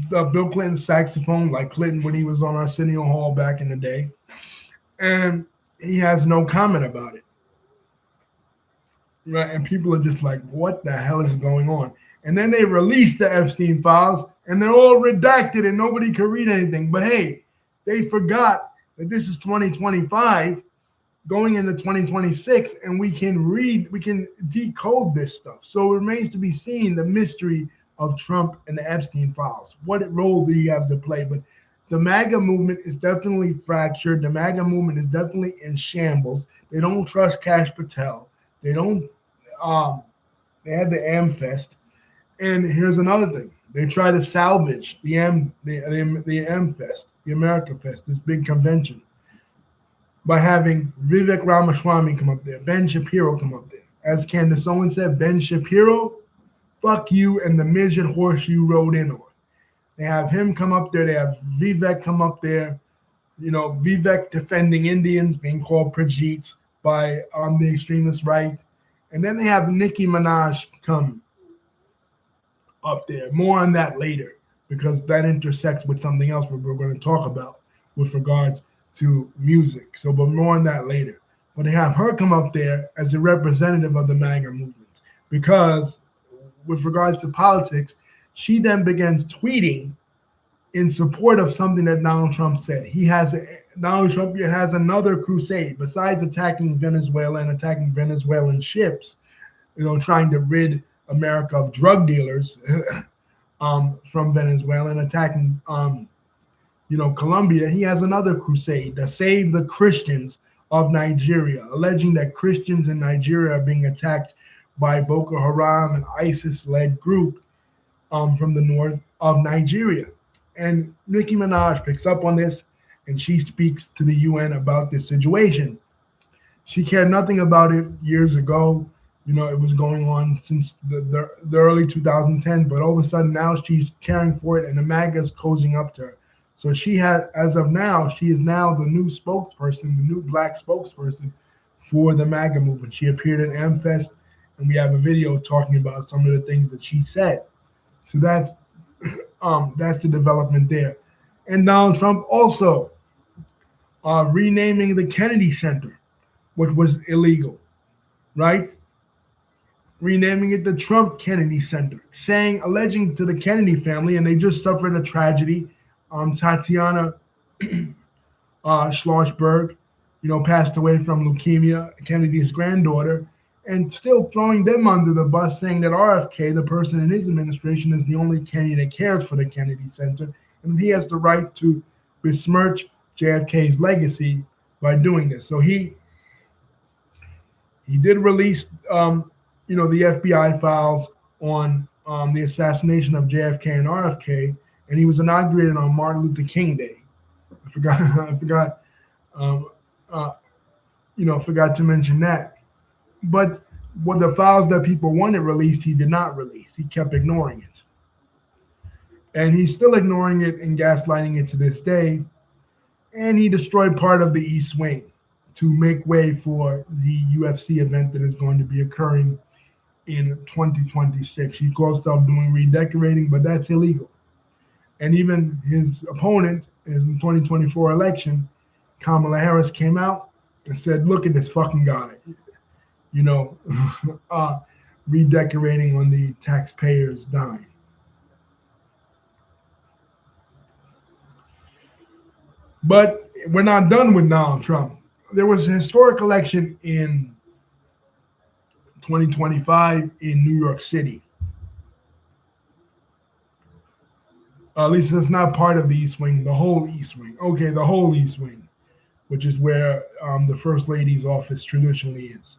Bill Clinton's saxophone like Clinton when he was on Arsenio Hall back in the day. And he has no comment about it. Right? And people are just like, what the hell is going on? And then they release the Epstein files and they're all redacted and nobody can read anything. But hey, they forgot that this is 2025 going into 2026 and we can decode this stuff. So it remains to be seen the mystery of Trump and the Epstein files. What role do you have to play? But the MAGA movement is definitely fractured. The MAGA movement is definitely in shambles. They don't trust Kash Patel. They don't. They had the AmFest, and here's another thing: they try to salvage the AmFest, the America Fest, this big convention, by having Vivek Ramaswamy come up there, Ben Shapiro come up there. As Candace Owens said, Ben Shapiro, fuck you and the midget horse you rode in on. They have him come up there. They have Vivek come up there. Vivek defending Indians, being called Prajeets by the extremist right. And then they have Nicki Minaj come up there. More on that later, because that intersects with something else we're going to talk about with regards to music. So, but more on that later. But they have her come up there as a representative of the MAGA movement, because with regards to politics, she then begins tweeting in support of something that Donald Trump said. Donald Trump has another crusade besides attacking Venezuela and attacking Venezuelan ships, trying to rid America of drug dealers from Venezuela and attacking, Colombia. He has another crusade to save the Christians of Nigeria, alleging that Christians in Nigeria are being attacked by Boko Haram, an ISIS-led group from the north of Nigeria. And Nicki Minaj picks up on this, and she speaks to the UN about this situation. She cared nothing about it years ago. It was going on since the early 2010s, but all of a sudden now she's caring for it, and the MAGA is cozying up to her. So as of now, she is now the new spokesperson, the new black spokesperson for the MAGA movement. She appeared at AmFest, and we have a video talking about some of the things that she said. So that's the development there. And Donald Trump also renaming the Kennedy Center, which was illegal, right? Renaming it the Trump Kennedy Center, alleging to the Kennedy family, and they just suffered a tragedy. Tatiana Schlossberg, passed away from leukemia, Kennedy's granddaughter. and still throwing them under the bus, saying that RFK, the person in his administration, is the only candidate that cares for the Kennedy Center, and he has the right to besmirch JFK's legacy by doing this. So he did release, the FBI files on the assassination of JFK and RFK, and he was inaugurated on Martin Luther King Day. I forgot. Um, uh, forgot to mention that. But what the files that people wanted released, he did not release. He kept ignoring it, and he's still ignoring it and gaslighting it to this day. And he destroyed part of the East Wing to make way for the UFC event that is going to be occurring in 2026. He calls himself doing redecorating, but that's illegal. And even his opponent in the 2024 election, Kamala Harris, came out and said, "Look at this fucking guy, redecorating on the taxpayers' dime." But we're not done with Donald Trump. There was a historic election in 2025 in New York City. At least that's not part of the East Wing, the whole East Wing. Okay, the whole East Wing, which is where the First Lady's office traditionally is.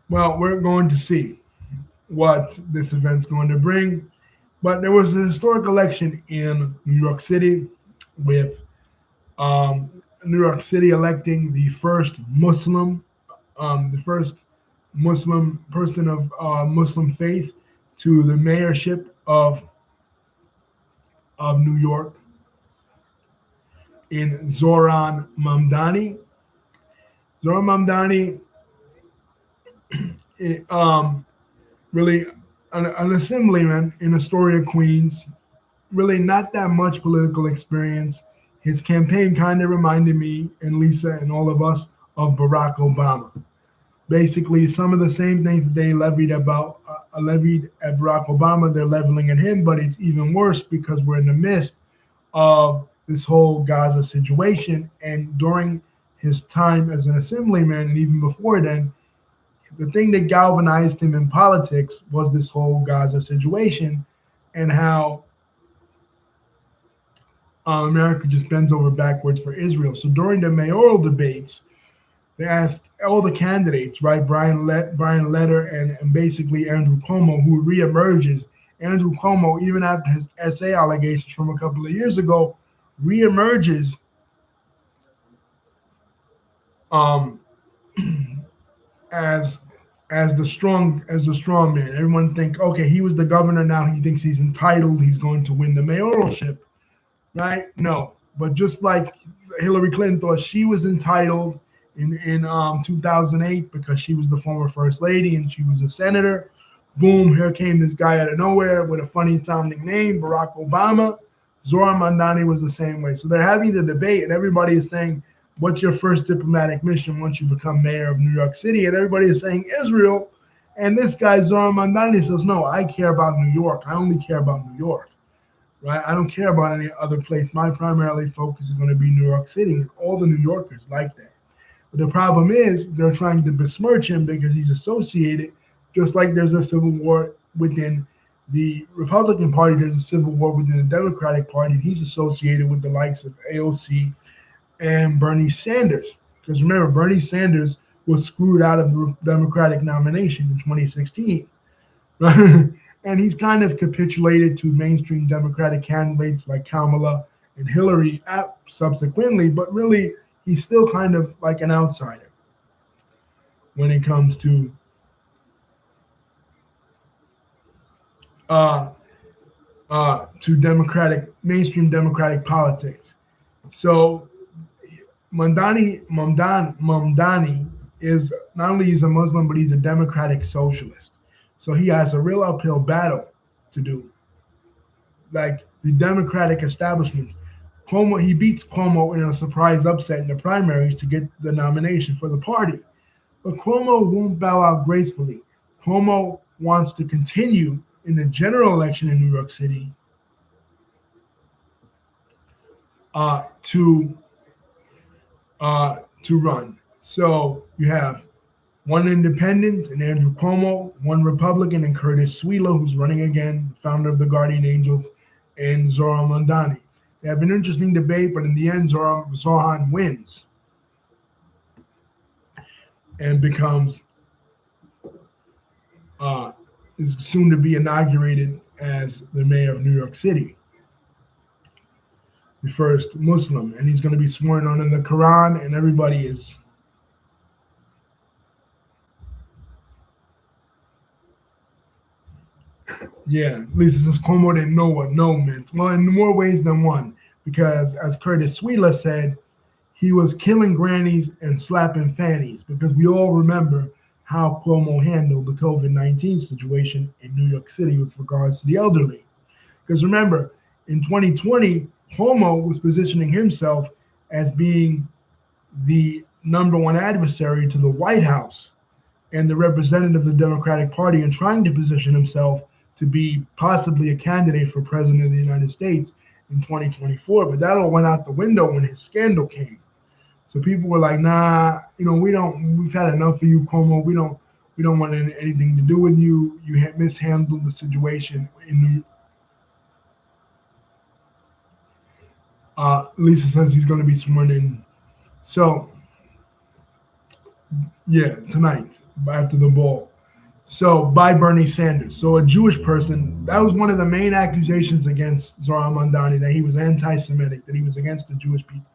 Well, we're going to see what this event's going to bring. But there was a historic election in New York City with New York City electing the first Muslim person of Muslim faith to the mayorship of New York in Zohran Mamdani. Zohran Mamdani, really an assemblyman in Astoria, Queens, really not that much political experience. His campaign kind of reminded me and Lisa and all of us of Barack Obama. Basically, some of the same things that they levied at Barack Obama, they're leveling at him, but it's even worse because we're in the midst of this whole Gaza situation. And during his time as an assemblyman, and even before then, the thing that galvanized him in politics was this whole Gaza situation and how America just bends over backwards for Israel. So during the mayoral debates, they asked all the candidates, right? Brian Leder and basically Andrew Cuomo, who reemerges. Andrew Cuomo, even after his SA allegations from a couple of years ago, reemerges as the strong man. Everyone think, okay, he was the governor, now he thinks he's entitled, he's going to win the mayoralship, right? No, but just like Hillary Clinton thought she was entitled in 2008 because she was the former first lady and she was a senator. Boom, here came this guy out of nowhere with a funny sounding name, Barack Obama. Zohran Mamdani was the same way. So they're having the debate and everybody is saying, what's your first diplomatic mission once you become mayor of New York City? And everybody is saying Israel. And this guy, Zohran Mamdani, says, no, I care about New York. I only care about New York, right? I don't care about any other place. My primarily focus is going to be New York City. And all the New Yorkers like that. But the problem is they're trying to besmirch him because he's associated, just like there's a civil war within the Republican Party, there's a civil war within the Democratic Party. And he's associated with the likes of AOC and Bernie Sanders. Because remember, Bernie Sanders was screwed out of the Democratic nomination in 2016. Right? And he's kind of capitulated to mainstream Democratic candidates like Kamala and Hillary subsequently, but really he's still kind of like an outsider when it comes to mainstream Democratic politics. So Mamdani is not only he's a Muslim, but he's a democratic socialist. So he has a real uphill battle to do. Like the Democratic establishment, he beats Cuomo in a surprise upset in the primaries to get the nomination for the party. But Cuomo won't bow out gracefully. Cuomo wants to continue in the general election in New York City to run. So you have one independent and Andrew Cuomo, one Republican and Curtis Sweela, who's running again, founder of the Guardian Angels, and Zohran Mamdani. They have an interesting debate, but in the end, Zohran wins and becomes is soon to be inaugurated as the mayor of New York City, the first Muslim, and he's going to be sworn on in the Quran, and everybody is. Yeah, at least it says Cuomo didn't know what no meant. Well, in more ways than one, because as Curtis Sweela said, he was killing grannies and slapping fannies, because we all remember how Cuomo handled the COVID-19 situation in New York City with regards to the elderly. Because remember, in 2020, Cuomo was positioning himself as being the number one adversary to the White House and the representative of the Democratic Party, and trying to position himself to be possibly a candidate for president of the United States in 2024. But that all went out the window when his scandal came. So people were like, nah, we've had enough of you, Cuomo. We don't want anything to do with you. You had mishandled the situation in Lisa says he's going to be sworn in. So, yeah, tonight after the ball. So, by Bernie Sanders. So, a Jewish person, that was one of the main accusations against Zohran Mamdani, that he was anti-Semitic, that he was against the Jewish people.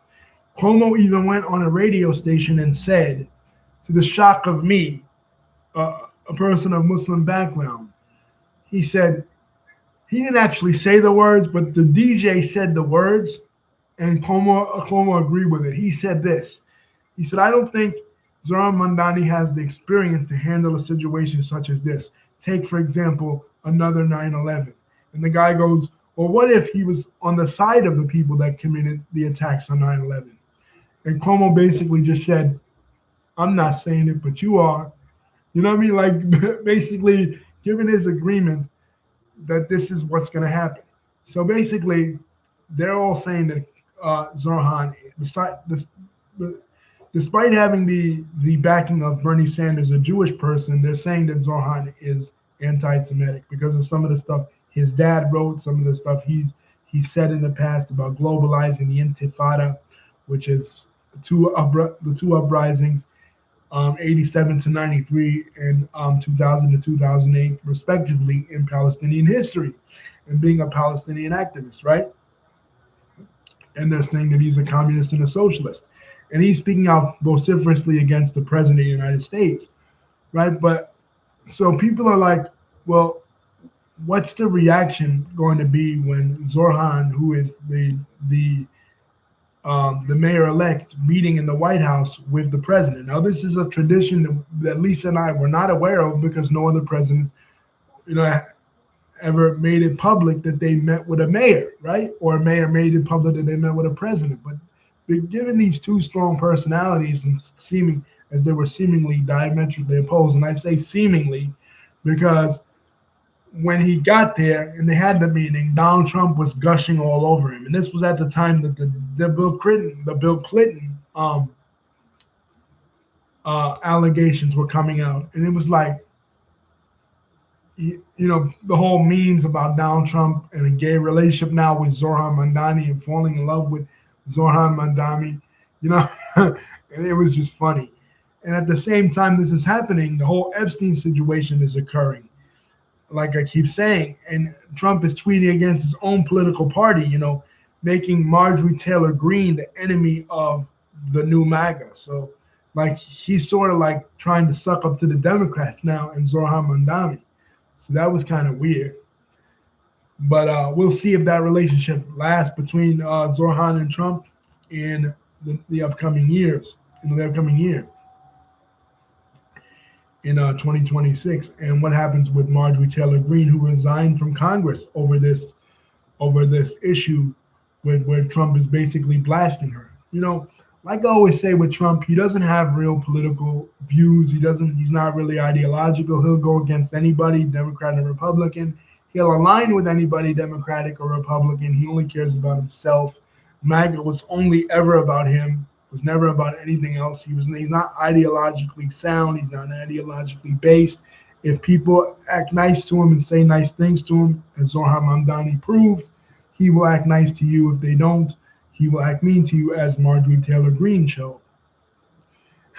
Cuomo even went on a radio station and said, to the shock of me, a person of Muslim background, he said, he didn't actually say the words, but the DJ said the words, and Cuomo agreed with it. He said this. He said, I don't think Zohran Mamdani has the experience to handle a situation such as this. Take, for example, another 9/11. And the guy goes, well, what if he was on the side of the people that committed the attacks on 9/11? And Cuomo basically just said, I'm not saying it, but you are. You know what I mean? Like, basically giving his agreement that this is what's going to happen. So basically, they're all saying that Zohran, despite having the backing of Bernie Sanders, a Jewish person, they're saying that Zohran is anti-Semitic because of some of the stuff his dad wrote, some of the stuff he said in the past about globalizing the Intifada, which is the two uprisings, 87 to 93 and 2000 to 2008, respectively, in Palestinian history, and being a Palestinian activist, right? And they're saying that he's a communist and a socialist. And he's speaking out vociferously against the president of the United States, right? But so people are like, well, what's the reaction going to be when Zohran, who is the mayor-elect, meeting in the White House with the president? Now, this is a tradition that Lisa and I were not aware of because no other president, ever made it public that they met with a mayor, right? Or a mayor made it public that they met with a president. But given these two strong personalities and seeming as they were seemingly diametrically opposed, and I say seemingly because when he got there and they had the meeting, Donald Trump was gushing all over him, and this was at the time that the Bill Clinton allegations were coming out, and it was like, the whole memes about Donald Trump and a gay relationship now with Zohran Mamdani and falling in love with Zohran Mamdani, and it was just funny. And at the same time this is happening, the whole Epstein situation is occurring, like I keep saying, and Trump is tweeting against his own political party, making Marjorie Taylor Greene the enemy of the new MAGA. So, like, he's sort of like trying to suck up to the Democrats now and Zohran Mamdani. So that was kind of weird. But we'll see if that relationship lasts between Zohran and Trump in the upcoming years, in the upcoming year, in 2026, and what happens with Marjorie Taylor Greene, who resigned from Congress over this issue where Trump is basically blasting her. Like I always say with Trump, he doesn't have real political views. He's not really ideological. He'll go against anybody, Democrat and Republican. He'll align with anybody, Democratic or Republican. He only cares about himself. MAGA was only ever about him. was never about anything else. He's not ideologically sound. He's not ideologically based. If people act nice to him and say nice things to him, as Zohar Mamdani proved, he will act nice to you. If they don't, he will act mean to you, as Marjorie Taylor Greene showed.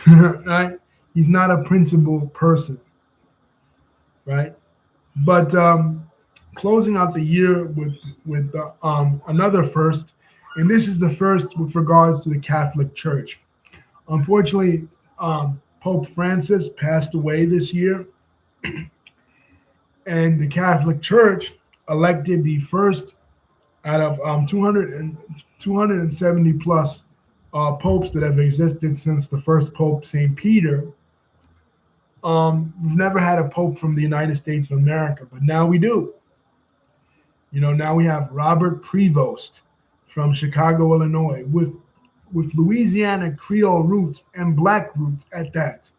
Right? He's not a principled person, right? But closing out the year with another first, and this is the first with regards to the Catholic Church. Unfortunately, Pope Francis passed away this year, and the Catholic Church elected the first out of 270 plus popes that have existed since the first Pope, St. Peter. We've never had a pope from the United States of America, but now we do. Now we have Robert Prevost from Chicago, Illinois, with Louisiana Creole roots and Black roots at that.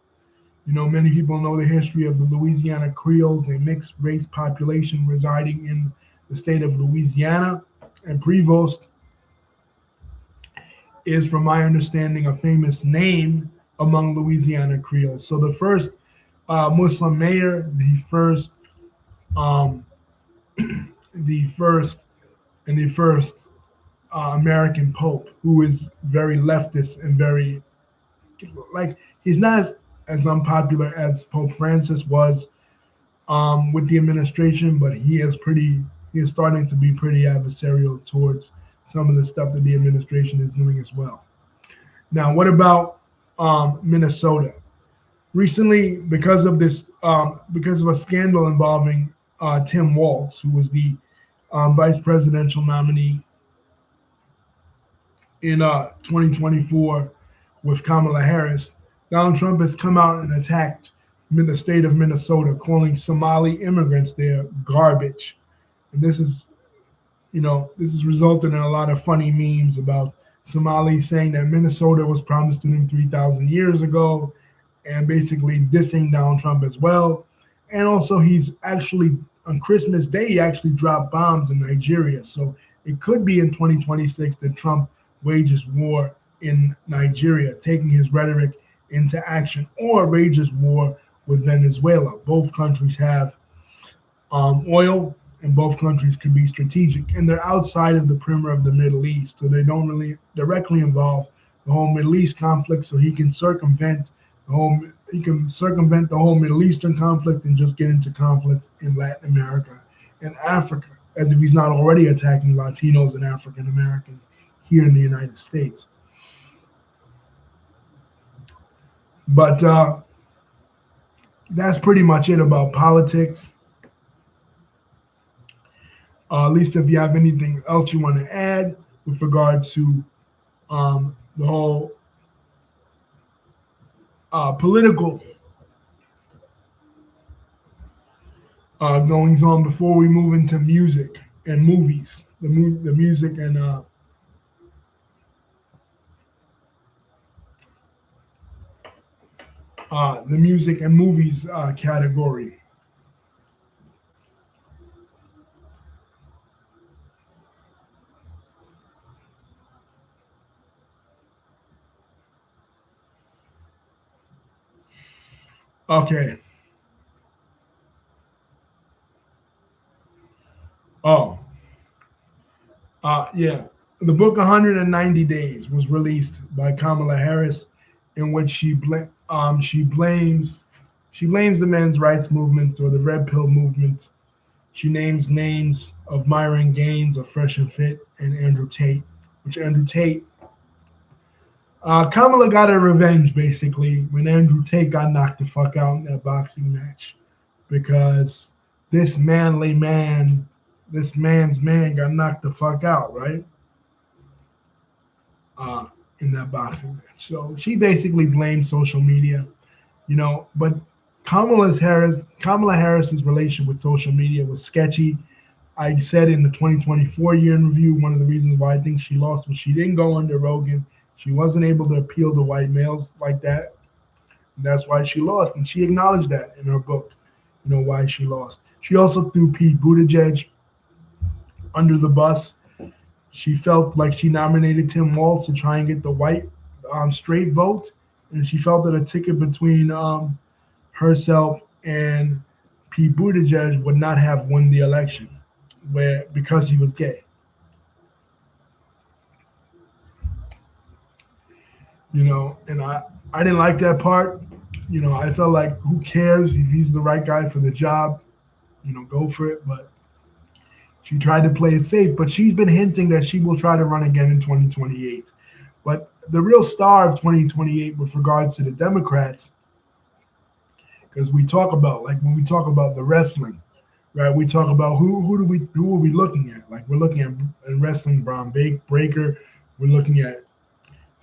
Many people know the history of the Louisiana Creoles, a mixed race population residing in the state of Louisiana. And Prevost is, from my understanding, a famous name among Louisiana Creoles. So the first Muslim mayor, the first American pope, who is very leftist and very he's not as unpopular as Pope Francis was with the administration, but he is starting to be pretty adversarial towards some of the stuff that the administration is doing as well. Now, what about Minnesota? Recently, because of a scandal involving Tim Walz, who was the vice presidential nominee in 2024 with Kamala Harris, Donald Trump has come out and attacked the state of Minnesota, calling Somali immigrants there garbage. And this is resulted in a lot of funny memes about Somalis saying that Minnesota was promised to them 3,000 years ago, and basically dissing Donald Trump as well. And also, he's actually, on Christmas Day, he actually dropped bombs in Nigeria. So it could be in 2026 that Trump wages war in Nigeria, taking his rhetoric into action, or wages war with Venezuela. Both countries have oil, and both countries could be strategic, and they're outside of the perimeter of the Middle East, so they don't really directly involve the whole Middle East conflict. So he can circumvent the whole Middle Eastern conflict and just get into conflict in Latin America and Africa, as if he's not already attacking Latinos and African Americans here in the United States. But that's pretty much it about politics. At least if you have anything else you want to add with regards to the whole political goings on before we move into music and movies, the music and the music and movies category. Okay. Oh. Yeah. The book 190 Days was released by Kamala Harris, in which she blames the men's rights movement or the Red Pill movement. She names names of Myron Gaines of Fresh and Fit and Andrew Tate, Kamala got her revenge, basically, when Andrew Tate got knocked the fuck out in that boxing match, because this man's man got knocked the fuck out, right? In that boxing match. So she basically blamed social media, but Kamala Harris's relationship with social media was sketchy. I said in the 2024 year in review, one of the reasons why I think she lost was she didn't go under Rogan. She wasn't able to appeal to white males like that. And that's why she lost. And she acknowledged that in her book, why she lost. She also threw Pete Buttigieg under the bus. She felt like she nominated Tim Walz to try and get the white straight vote, and she felt that a ticket between herself and Pete Buttigieg would not have won the election, where because he was gay. And I didn't like that part. I felt like who cares if he's the right guy for the job, go for it. But she tried to play it safe, but she's been hinting that she will try to run again in 2028. But the real star of 2028 with regards to the Democrats, because we talk about, like when we talk about the wrestling, right? We talk about who are we looking at? Like we're looking at in wrestling, Breaker. We're looking at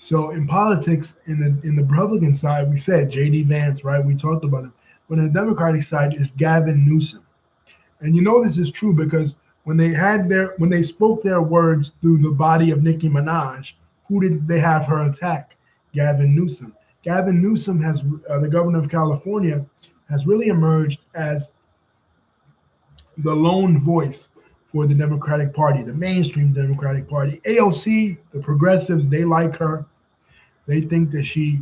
so in politics in the Republican side, we said J.D. Vance, right? We talked about him. But on the Democratic side is Gavin Newsom. And this is true because when they spoke their words through the body of Nicki Minaj, who did they have her attack? Gavin Newsom. Gavin Newsom has the governor of California has really emerged as the lone voice for the Democratic Party, the mainstream Democratic Party. AOC, the progressives, they like her. They think that she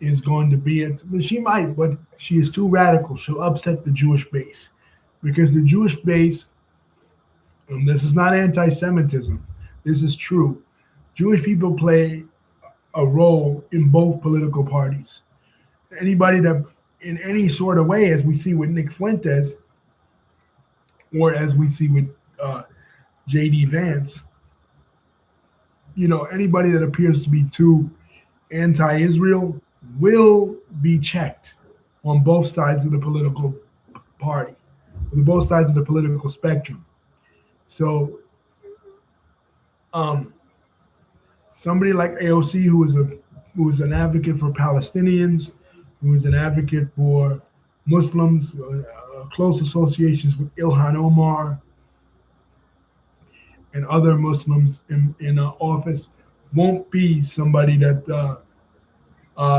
is going to be it. She might, but she is too radical. She'll upset the Jewish base because the Jewish base, and this is not anti-Semitism, this is true. Jewish people play a role in both political parties. Anybody that, in any sort of way, as we see with Nick Fuentes, or as we see with J.D. Vance, anybody that appears to be too anti-Israel will be checked on both sides of the political party, on both sides of the political spectrum. So, somebody like AOC, who is an advocate for Palestinians, who is an advocate for Muslims, close associations with Ilhan Omar and other Muslims in office, won't be somebody that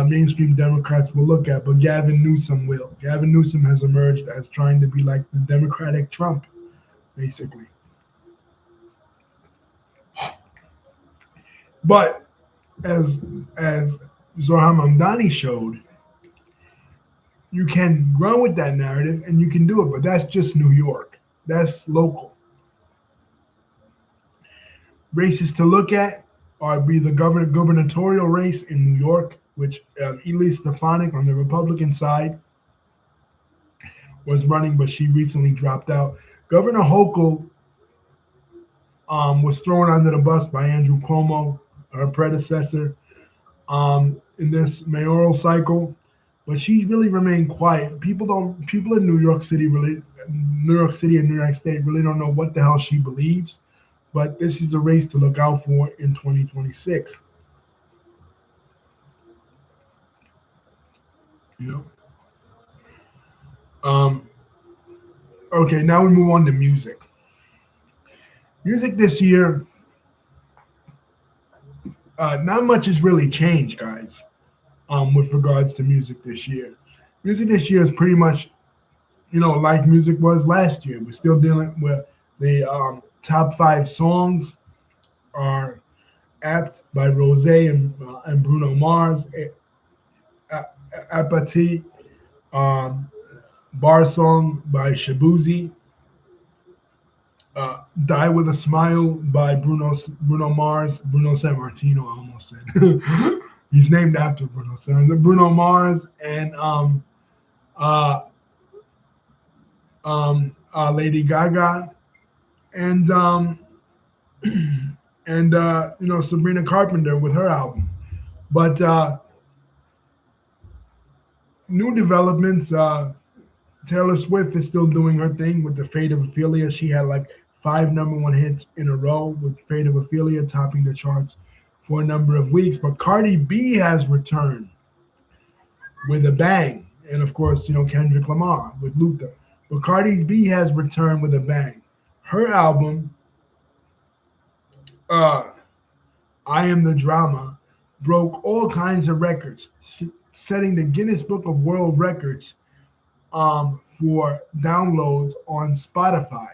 mainstream Democrats will look at, but Gavin Newsom will. Gavin Newsom has emerged as trying to be like the Democratic Trump, basically. But as Zohar Mamdani showed, you can run with that narrative and you can do it, but that's just New York. That's local. Races to look at are be the gubernatorial race in New York, which Elise Stefanik on the Republican side was running, but she recently dropped out. Governor Hochul was thrown under the bus by Andrew Cuomo, her predecessor, in this mayoral cycle, but she's really remained quiet. People in New York City and New York State really don't know what the hell she believes, but this is the race to look out for in 2026. Okay, now we move on to music. Music this year, not much has really changed, guys, with regards to music this year. Music this year is pretty much, like music was last year. We're still dealing with the top 5 songs are Apt by Rose and Bruno Mars, Apathy, Bar Song by Shabuzi, Die with a Smile by Bruno Mars, Bruno Sammartino, I almost said. He's named after Bruno Sammartino. Bruno Mars and Lady Gaga and Sabrina Carpenter with her album. But new developments. Taylor Swift is still doing her thing with the Fate of Ophelia. She had like 5 number 1 hits in a row with Fate of Ophelia topping the charts for a number of weeks. But Cardi B has returned with a bang. And of course, Kendrick Lamar with Luther. But Cardi B has returned with a bang. Her album, I Am the Drama, broke all kinds of records, setting the Guinness Book of World Records for downloads on Spotify.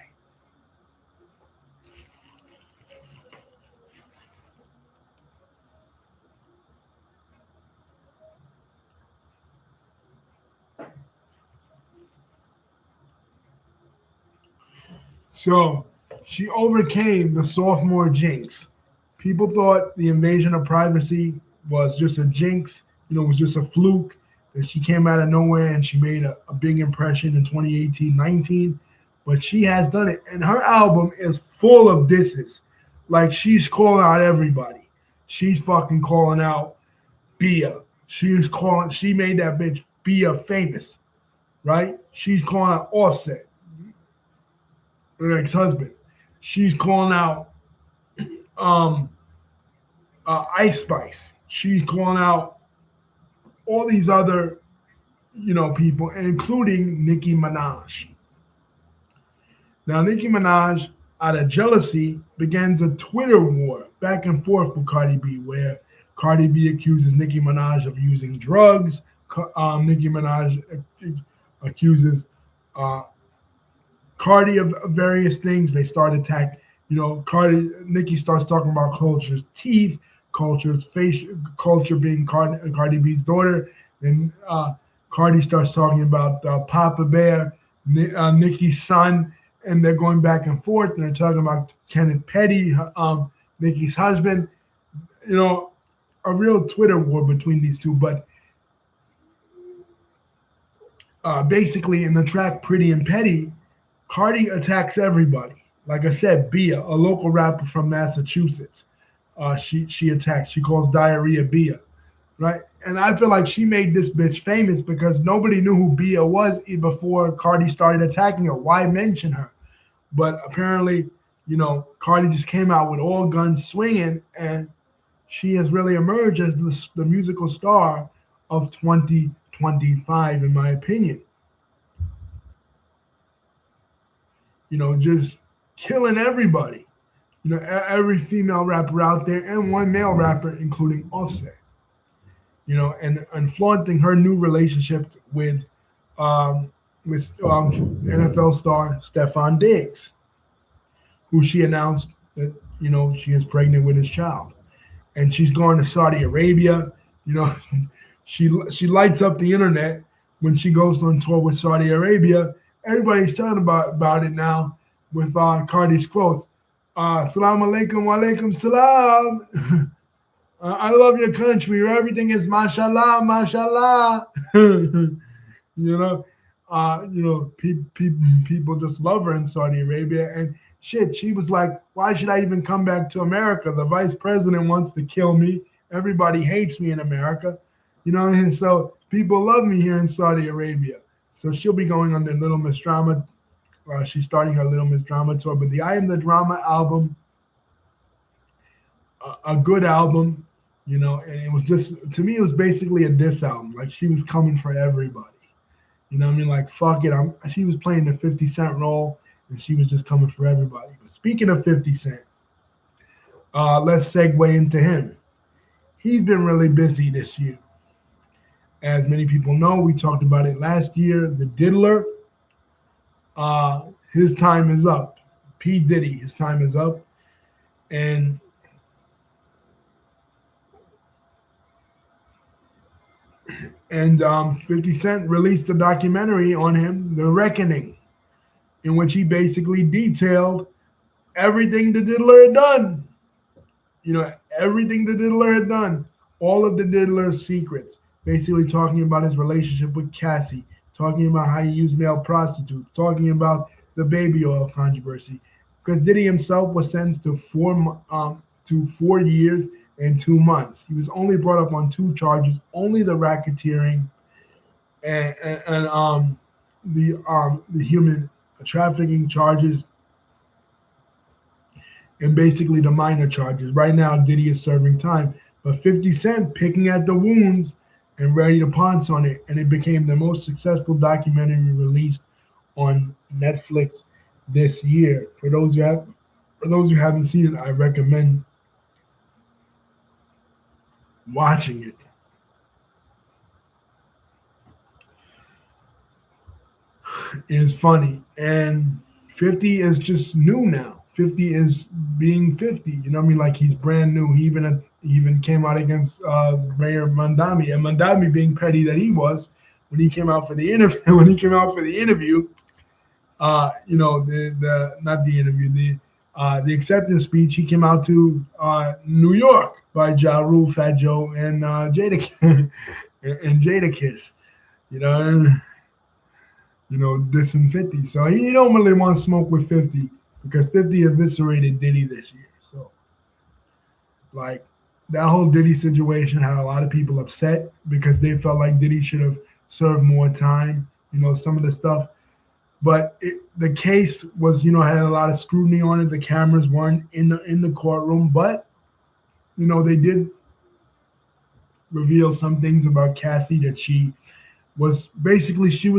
So she overcame the sophomore jinx. People thought the invasion of privacy was just a jinx, was just a fluke. That she came out of nowhere and she made a big impression in 2018-19. But she has done it. And her album is full of disses. Like she's calling out everybody. She's fucking calling out Bia. She made that bitch Bia famous, right? She's calling out Offset, her ex-husband. She's calling out um, Ice Spice. She's calling out all these other, people, including Nicki Minaj. Now, Nicki Minaj, out of jealousy, begins a Twitter war back and forth with Cardi B, where Cardi B accuses Nicki Minaj of using drugs. Nicki Minaj accuses uh, Cardi of various things. They start attacking. Nicki starts talking about Culture's teeth, Culture's face, Culture being Cardi B's daughter. Then Cardi starts talking about Papa Bear, Nicki's son, and they're going back and forth. And they're talking about Kenneth Petty, Nicki's husband. A real Twitter war between these two. But basically, in the track "Pretty and Petty," Cardi attacks everybody. Like I said, Bia, a local rapper from Massachusetts, she attacks. She calls diarrhea Bia, right? And I feel like she made this bitch famous because nobody knew who Bia was before Cardi started attacking her. Why mention her? But apparently, Cardi just came out with all guns swinging, and she has really emerged as the musical star of 2025, in my opinion. Just killing everybody. Every female rapper out there and one male rapper, including Offset. And flaunting her new relationship with NFL star Stefon Diggs, who she announced that she is pregnant with his child, and she's going to Saudi Arabia. She lights up the internet when she goes on tour with Saudi Arabia. Everybody's talking about it now with Cardi's quotes. Salam alaikum wa alaikum salam. I love your country where everything is mashallah, mashallah. People just love her in Saudi Arabia. And shit, she was like, why should I even come back to America? The vice president wants to kill me. Everybody hates me in America. And so people love me here in Saudi Arabia. So she'll be going on the Little Miss Drama. She's starting her Little Miss Drama tour. But the I Am the Drama album, a good album, and it was just, to me, it was basically a diss album. Like she was coming for everybody. Like, fuck it. She was playing the 50 Cent role, and she was just coming for everybody. But speaking of 50 Cent, let's segue into him. He's been really busy this year. As many people know, we talked about it last year. The Diddler, his time is up. P. Diddy, his time is up. And And 50 Cent released a documentary on him, The Reckoning, in which he basically detailed everything the Diddler had done. Everything the Diddler had done, all of the Diddler's secrets, basically talking about his relationship with Cassie, talking about how he used male prostitutes, talking about the baby oil controversy. Because Diddy himself was sentenced to 4 years and 2 months. He was only brought up on 2 charges, only the racketeering and the human trafficking charges, and basically the minor charges. Right now, Diddy is serving time, but 50 Cent picking at the wounds and ready to pounce on it, and it became the most successful documentary released on Netflix this year. For those who haven't seen it, I recommend watching it. It's funny, and 50 is just new now. 50 is being 50. Like he's brand new. He even came out against Mayor Mandami, and Mandami, being petty that he was, when he came out for the interview, the not the interview, the acceptance speech. He came out to New York by Ja Rule, Fat Joe, and Jada and Jadakiss. You know, dissing 50. So he don't really want to smoke with 50 because 50 eviscerated Diddy this year. So like that whole Diddy situation had a lot of people upset because they felt like Diddy should have served more time. Some of the stuff, but the case was, had a lot of scrutiny on it. The cameras weren't in the courtroom, but they did reveal some things about Cassie that she was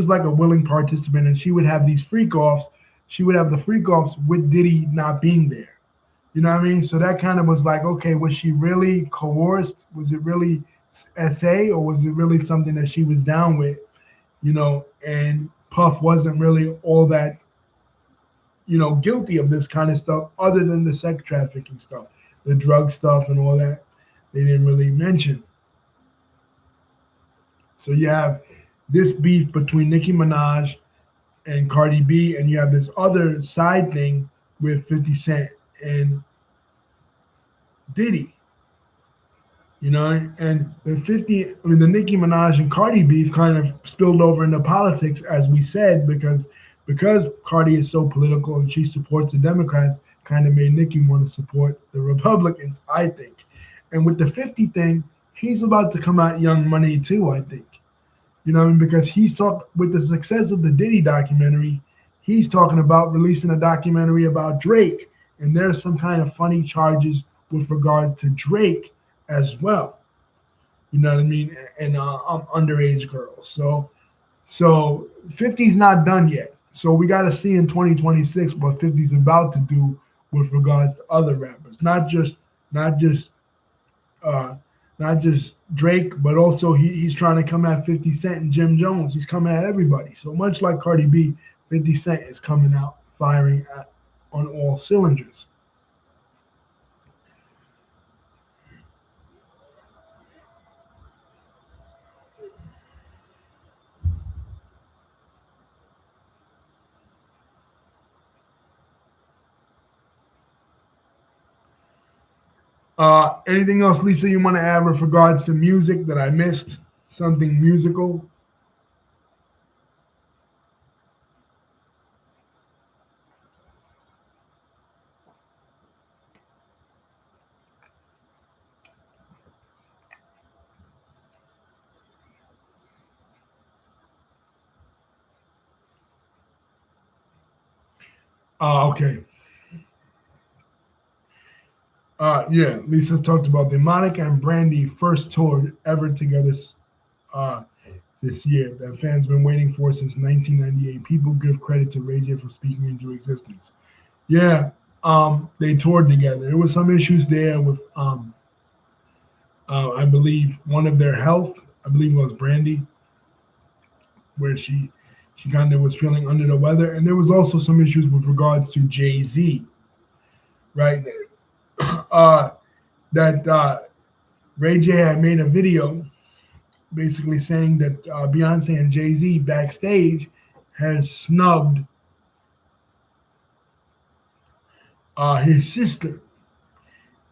like a willing participant, and she would have these freak offs. She would have the freak offs with Diddy not being there. You know what I mean? So that kind of was like, okay, was she really coerced? Was it really SA, or was it really something that she was down with? And Puff wasn't really all that, guilty of this kind of stuff, other than the sex trafficking stuff, the drug stuff, and all that. They didn't really mention. So you have this beef between Nicki Minaj and Cardi B, and you have this other side thing with 50 Cent and Diddy. And the Nicki Minaj and Cardi beef kind of spilled over into politics, as we said, because Cardi is so political and she supports the Democrats, kind of made Nicki want to support the Republicans, I think. And with the 50 thing, he's about to come out Young Money too, I think. Because he's talked with the success of the Diddy documentary, he's talking about releasing a documentary about Drake, and there's some kind of funny charges with regard to Drake as well. You know what I mean? And underage girls. So 50's not done yet. So we got to see in 2026 what 50's about to do with regards to other rappers, not just Drake, but also he's trying to come at 50 Cent and Jim Jones. He's coming at everybody. So much like Cardi B, 50 Cent is coming out firing on all cylinders. Anything else, Lisa, you want to add with regards to music that I missed? Something musical? Okay. Yeah, Lisa talked about the Monica and Brandy first tour ever together uh, this year that fans been waiting for since 1998. People give credit to Ray J for speaking into existence. Yeah, they toured together. There was some issues there with, I believe, one of their health. I believe it was Brandy, where she kind of was feeling under the weather, and there was also some issues with regards to Jay-Z, right? Uh, that Ray J had made a video basically saying that Beyonce and Jay-Z backstage has snubbed his sister.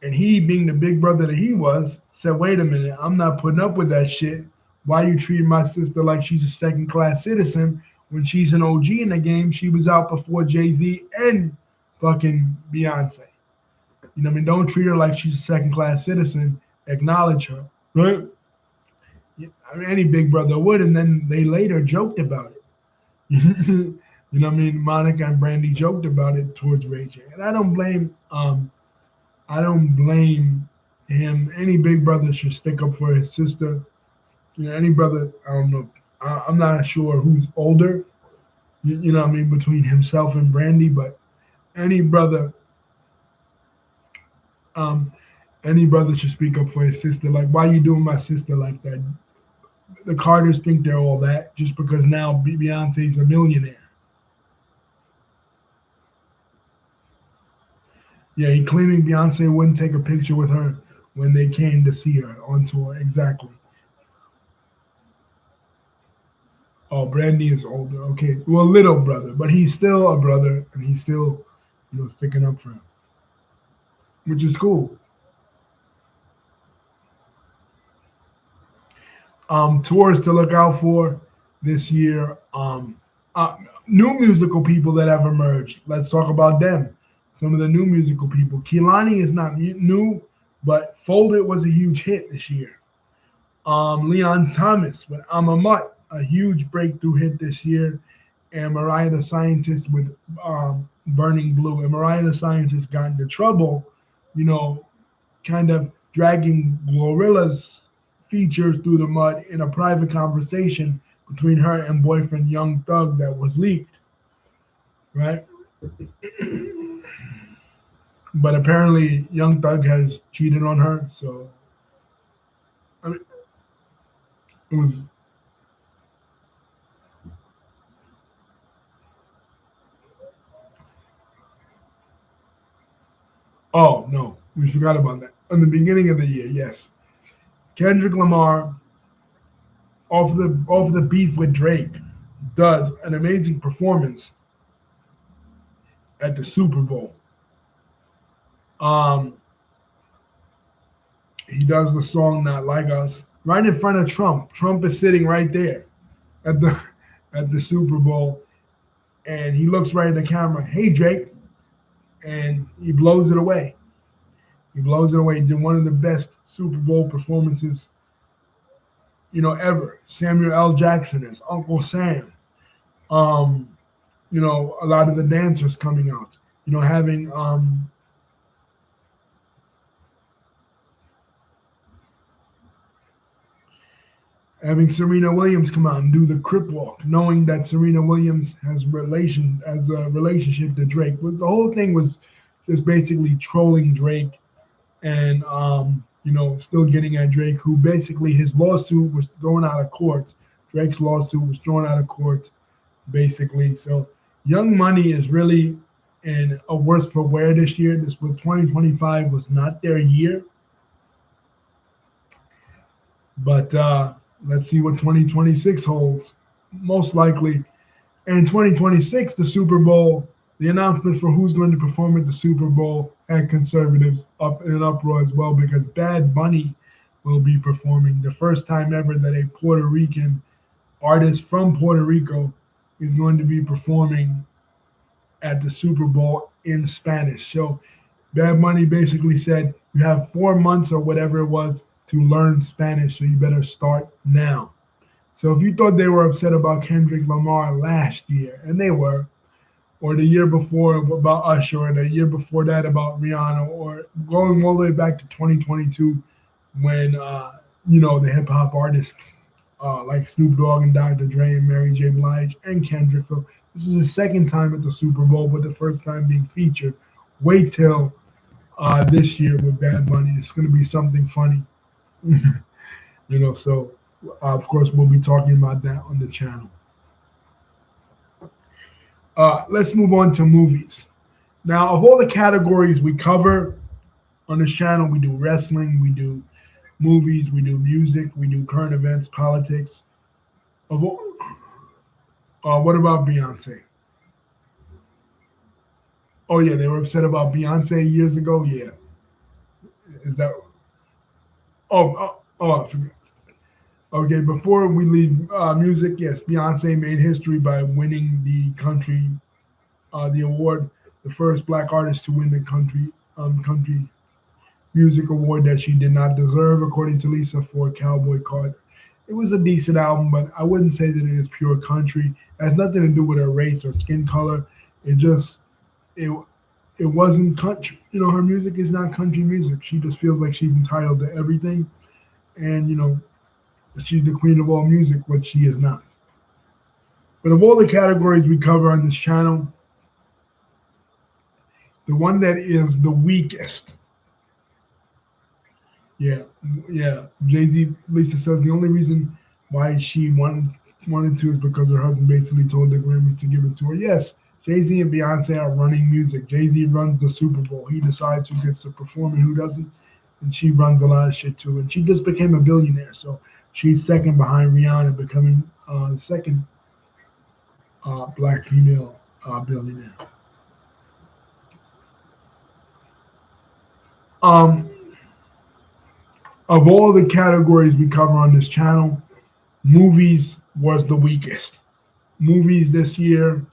And he, being the big brother that he was, said, wait a minute, I'm not putting up with that shit. Why you treating my sister like she's a second class citizen when she's an OG in the game? She was out before Jay-Z and fucking Beyonce. You know what I mean? Don't treat her like she's a second class citizen. Acknowledge her, right? I mean, any big brother would, and then they later joked about it. You know what I mean? Monica and Brandy joked about it towards Ray J, and I don't blame him. Any big brother should stick up for his sister. Any brother. I don't know. I'm not sure who's older. You know what I mean, between himself and Brandy, but any brother. Any brother should speak up for his sister. Like, why you doing my sister like that? The Carters think they're all that just because now Beyonce's a millionaire. Yeah, he claiming Beyonce wouldn't take a picture with her when they came to see her on tour. Exactly. Oh, Brandy is older. Okay, well, little brother, but he's still a brother, and he's still, sticking up for him, which is cool. Tours to look out for this year. New musical people that have emerged. Let's talk about them. Some of the new musical people. Kehlani is not new, but Folded was a huge hit this year. Leon Thomas with I'm a Mutt, a huge breakthrough hit this year. And Mariah the Scientist with Burning Blue. And Mariah the Scientist got into trouble, you know, kind of dragging Glorilla's features through the mud in a private conversation between her and boyfriend Young Thug that was leaked, right? But apparently Young Thug has cheated on her, so I mean, it was. Oh no, we forgot about that. In the beginning of the year, yes, Kendrick Lamar, off the beef with Drake, does an amazing performance at the Super Bowl. Um, he does the song "Not Like Us" right in front of Trump. Trump is sitting right there at the at the Super Bowl, and he looks right at the camera. Hey Drake, and he blows it away. He blows it away. He did one of the best Super Bowl performances, ever. Samuel L. Jackson is Uncle Sam. Um, a lot of the dancers coming out. Having Serena Williams come out and do the Crip Walk, knowing that Serena Williams has a relationship to Drake. Was the whole thing was just basically trolling Drake and still getting at Drake, who basically his lawsuit was thrown out of court. Drake's lawsuit was thrown out of court, basically. So Young Money is really in a worse for wear this year. This 2025 was not their year, but let's see what 2026 holds. Most likely, in 2026, the Super Bowl, the announcement for who's going to perform at the Super Bowl had conservatives up in an uproar as well because Bad Bunny will be performing. The first time ever that a Puerto Rican artist from Puerto Rico is going to be performing at the Super Bowl in Spanish. So Bad Bunny basically said, you have 4 months or whatever it was to learn Spanish, so you better start now. So if you thought they were upset about Kendrick Lamar last year, and they were, or the year before about Usher, or the year before that about Rihanna, or going all the way back to 2022 when, the hip hop artists like Snoop Dogg and Dr. Dre and Mary J. Blige and Kendrick. So this is the second time at the Super Bowl, but the first time being featured. Wait till this year with Bad Bunny. It's going to be something funny. So of course we'll be talking about that on the channel. Let's move on to movies. Now, of all the categories we cover on this channel, we do wrestling, we do movies, we do music, we do current events, politics. What about Beyonce? Oh yeah, they were upset about Beyonce years ago. Yeah, is that? I forgot. Okay, before we leave music, yes, Beyonce made history by winning the award, the first Black artist to win the country music award that she did not deserve, according to Lisa, for Cowboy Carter. It was a decent album, but I wouldn't say that it is pure country. It has nothing to do with her race or skin color. It it wasn't country. Her music is not country music. She just feels like she's entitled to everything, and she's the queen of all music, but she is not. But of all the categories we cover on this channel, the one that is the weakest, yeah, Jay-Z, Lisa says the only reason why she wanted to is because her husband basically told the Grammys to give it to her. Yes, Jay-Z and Beyonce are running music. Jay-Z runs the Super Bowl. He decides who gets to perform and who doesn't, and she runs a lot of shit too. And she just became a billionaire, so she's second behind Rihanna, becoming the second black female billionaire. Um, of all the categories we cover on this channel, movies was the weakest. Movies this year,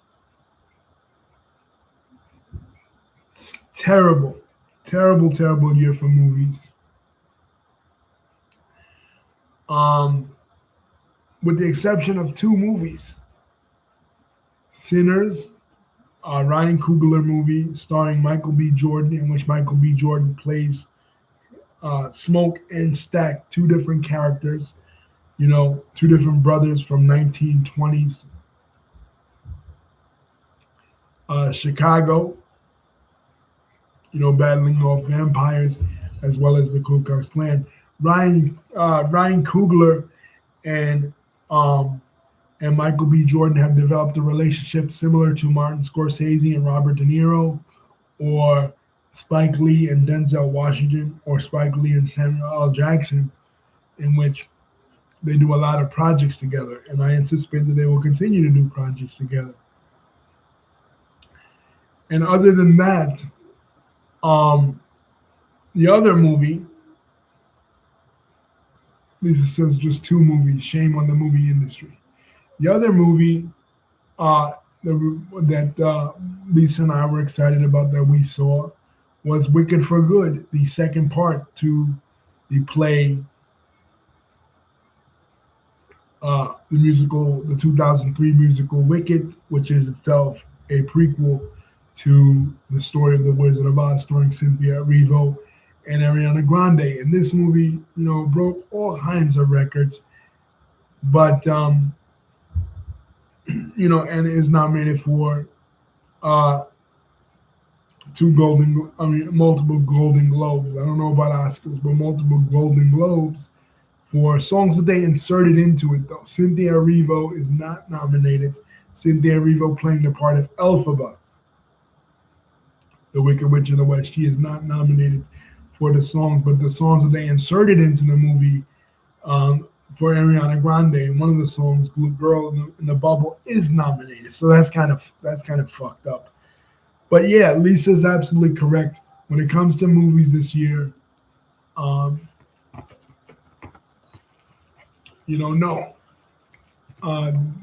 terrible, terrible year for movies. With the exception of two movies, Sinners, a Ryan Coogler movie starring Michael B. Jordan, in which Michael B. Jordan plays Smoke and Stack, two different characters, two different brothers from 1920s Chicago, battling off vampires as well as the Ku Klux Klan. Ryan Coogler and Michael B. Jordan have developed a relationship similar to Martin Scorsese and Robert De Niro, or Spike Lee and Denzel Washington, or Spike Lee and Samuel L. Jackson, in which they do a lot of projects together, and I anticipate that they will continue to do projects together. And other than that, the other movie, Lisa says just two movies, shame on the movie industry. The other movie that Lisa and I were excited about that we saw was Wicked for Good, the second part to the play, the 2003 musical Wicked, which is itself a prequel to the story of The Wizard of Oz, starring Cynthia Erivo and Ariana Grande. And this movie, broke all kinds of records, but and is nominated for multiple Golden Globes. I don't know about Oscars, but multiple Golden Globes for songs that they inserted into it, though. Cynthia Erivo is not nominated. Cynthia Erivo playing the part of Elphaba, the Wicked Witch of the West. She is not nominated for the songs, but the songs that they inserted into the movie for Ariana Grande, one of the songs, "Girl in the Bubble," is nominated. So that's kind of fucked up. But yeah, Lisa's absolutely correct. When it comes to movies this year, no,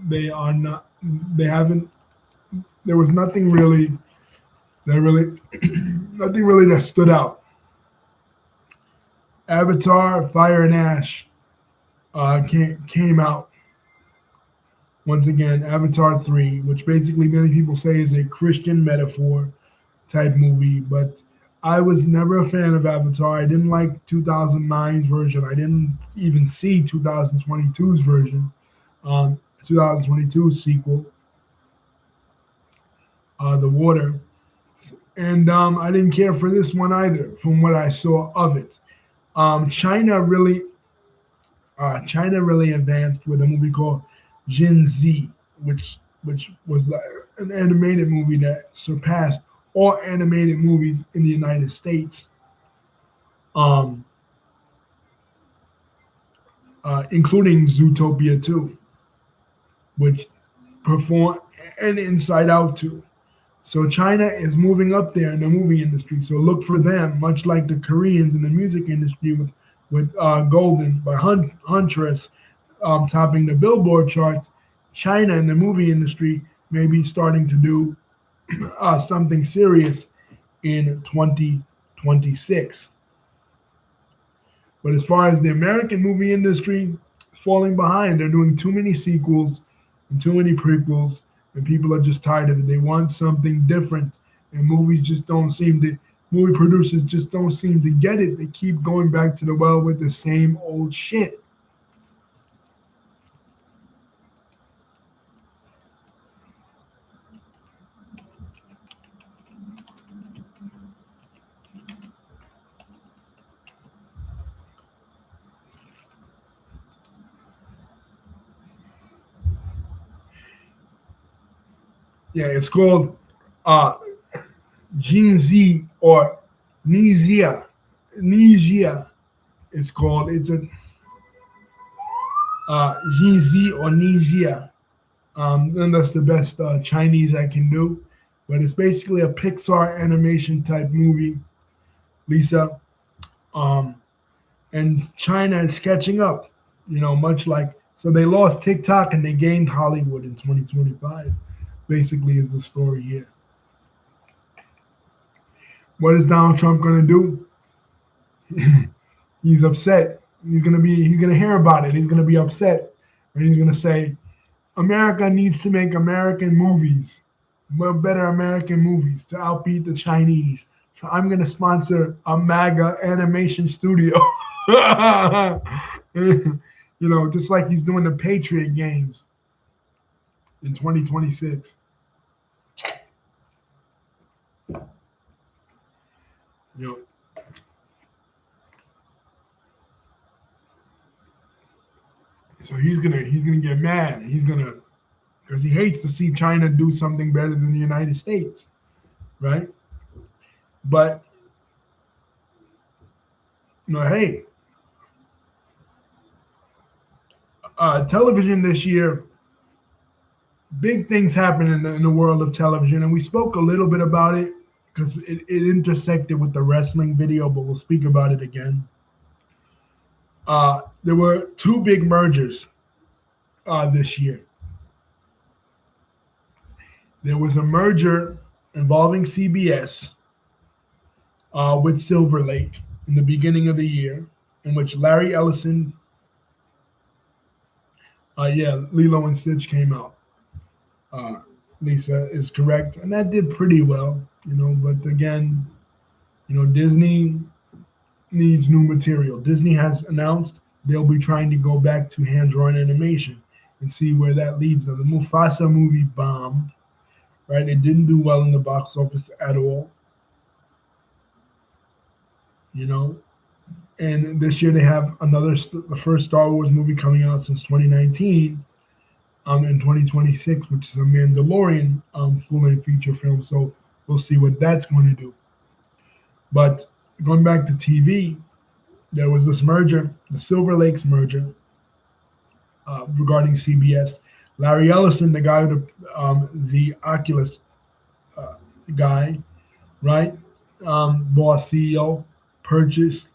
they are not. They haven't. There was nothing really that stood out. Avatar: Fire and Ash came out once again. Avatar 3, which basically many people say is a Christian metaphor type movie, but I was never a fan of Avatar. I didn't like 2009's version. I didn't even see 2022's version, 2022's sequel, The Water. And I didn't care for this one either, from what I saw of it. China really advanced with a movie called Jin Z, which was an animated movie that surpassed all animated movies in the United States, including Zootopia 2, which performed, and Inside Out 2. So China is moving up there in the movie industry. So look for them, much like the Koreans in the music industry with Golden by Huntress topping the Billboard charts. China in the movie industry may be starting to do something serious in 2026. But as far as the American movie industry, falling behind. They're doing too many sequels and too many prequels, and people are just tired of it. They want something different, and movie producers just don't seem to get it. They keep going back to the well with the same old shit. Yeah, it's called Jinzi or Nizia. Nizia, it's called. It's a Jinzi or Nizia. And that's the best Chinese I can do. But it's basically a Pixar animation type movie, Lisa. Um, and China is catching up, much like, so they lost TikTok and they gained Hollywood in 2025, basically, is the story here. What is Donald Trump going to do? He's upset. He's gonna hear about it. He's gonna be upset, and he's gonna say, America needs to make American movies, better American movies to outbeat the Chinese. So I'm gonna sponsor a MAGA animation studio. Just like he's doing the Patriot games in 2026. So he's gonna get mad. Because he hates to see China do something better than the United States, right? But hey, television this year, big things happen in the world of television, and we spoke a little bit about it because it intersected with the wrestling video, but we'll speak about it again. There were two big mergers this year. There was a merger involving CBS with Silver Lake in the beginning of the year, in which Larry Ellison, Lilo and Stitch came out. Lisa is correct, and that did pretty well, but again, Disney needs new material. Disney has announced they'll be trying to go back to hand-drawn animation and see where that leads them. The Mufasa movie bombed, right? It didn't do well in the box office at all, And this year they have the first Star Wars movie coming out since 2019, in 2026, which is a Mandalorian full-length feature film. So we'll see what that's going to do. But going back to TV, there was this merger, the Silver Lakes merger, regarding CBS. Larry Ellison, the guy with the Oculus guy, right? Boss CEO, purchased,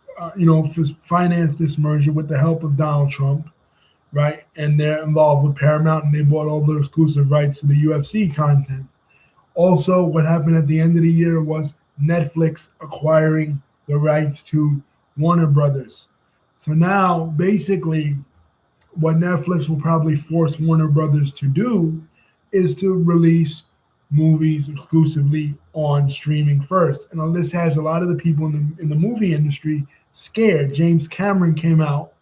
financed this merger with the help of Donald Trump, right? And they're involved with Paramount, and they bought all the exclusive rights to the UFC content. Also, what happened at the end of the year was Netflix acquiring the rights to Warner Brothers. So now, basically, what Netflix will probably force Warner Brothers to do is to release movies exclusively on streaming first. And this has a lot of the people in the movie industry scared. James Cameron came out,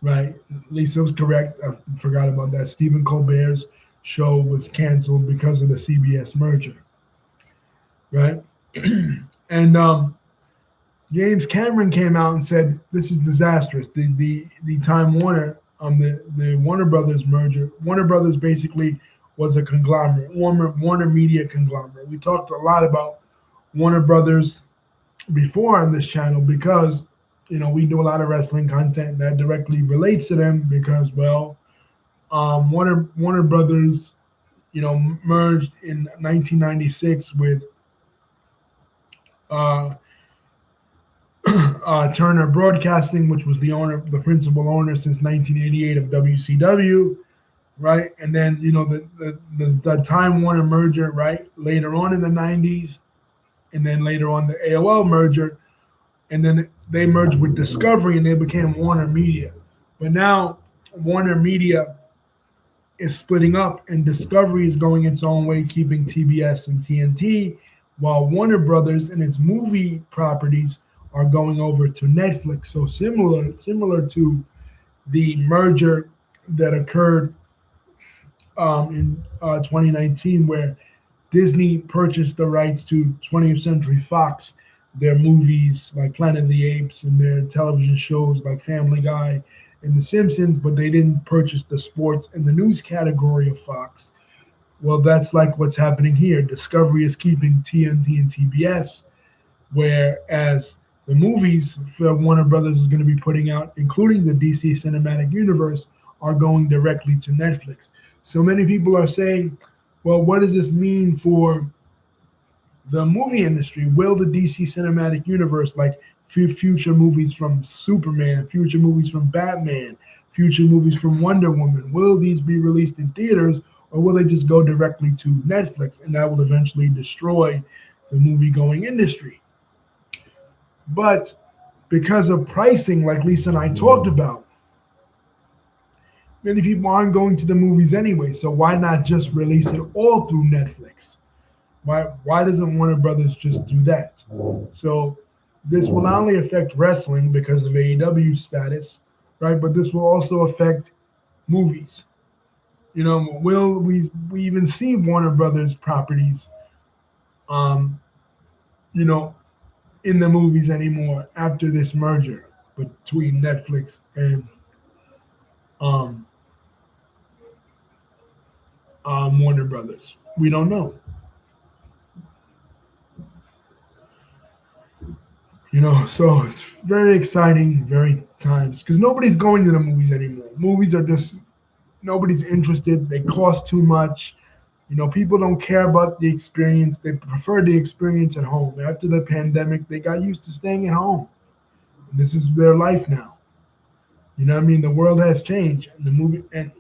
right? Lisa was correct. I forgot about that. Stephen Colbert's show was canceled because of the CBS merger, right? And James Cameron came out and said this is disastrous. The Time Warner, the Warner Brothers merger. Warner Brothers basically was a conglomerate, Warner Media conglomerate. We talked a lot about Warner Brothers before on this channel because we do a lot of wrestling content that directly relates to them because Warner Brothers merged in 1996 with Turner Broadcasting, which was the principal owner since 1988 of WCW, right? And then the Time Warner merger, right, later on in the 90s, and then later on the AOL merger, and then they merged with Discovery and they became Warner Media. But now Warner Media is splitting up, and Discovery is going its own way, keeping TBS and TNT, while Warner Brothers and its movie properties are going over to Netflix. So similar to the merger that occurred in 2019, where Disney purchased the rights to 20th Century Fox, their movies like Planet of the Apes and their television shows like Family Guy and The Simpsons, but they didn't purchase the sports and the news category of Fox. Well, that's like what's happening here. Discovery is keeping TNT and TBS, whereas the movies for Warner Brothers is going to be putting out, including the DC Cinematic Universe, are going directly to Netflix. So many people are saying, well, what does this mean for the movie industry? Will the DC cinematic universe, like future movies from Superman, future movies from Batman, future movies from Wonder Woman, will these be released in theaters, or will they just go directly to Netflix, and that will eventually destroy the movie going industry? But because of pricing, like Lisa and I talked about, many people aren't going to the movies anyway. So why not just release it all through Netflix? Why doesn't Warner Brothers just do that? So this will not only affect wrestling because of AEW status, right? But this will also affect movies. You know, will we even see Warner Brothers properties, um, you know, in the movies anymore after this merger between Netflix and um, Warner Brothers? We don't know. You know, so it's very exciting, very times because nobody's going to the movies anymore. Movies are just nobody's interested. They cost too much. You know, people don't care about the experience. They prefer the experience at home. After the pandemic, they got used to staying at home. This is their life now. You know what I mean? The world has changed, and the movie and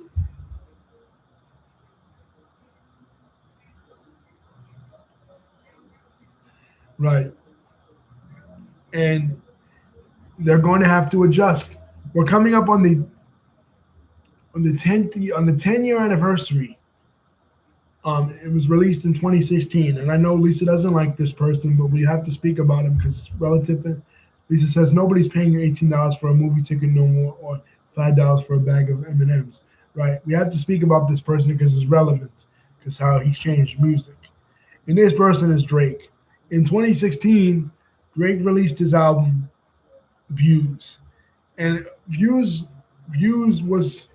right, and they're going to have to adjust. We're coming up on the 10-year anniversary. It was released in 2016, and I know Lisa doesn't like this person, but we have to speak about him because it's relative. Lisa says nobody's paying you $18 for a movie ticket no more, or $5 for a bag of M&Ms. Right? We have to speak about this person because it's relevant, because how he changed music. And this person is Drake. In 2016, Drake released his album Views, and Views was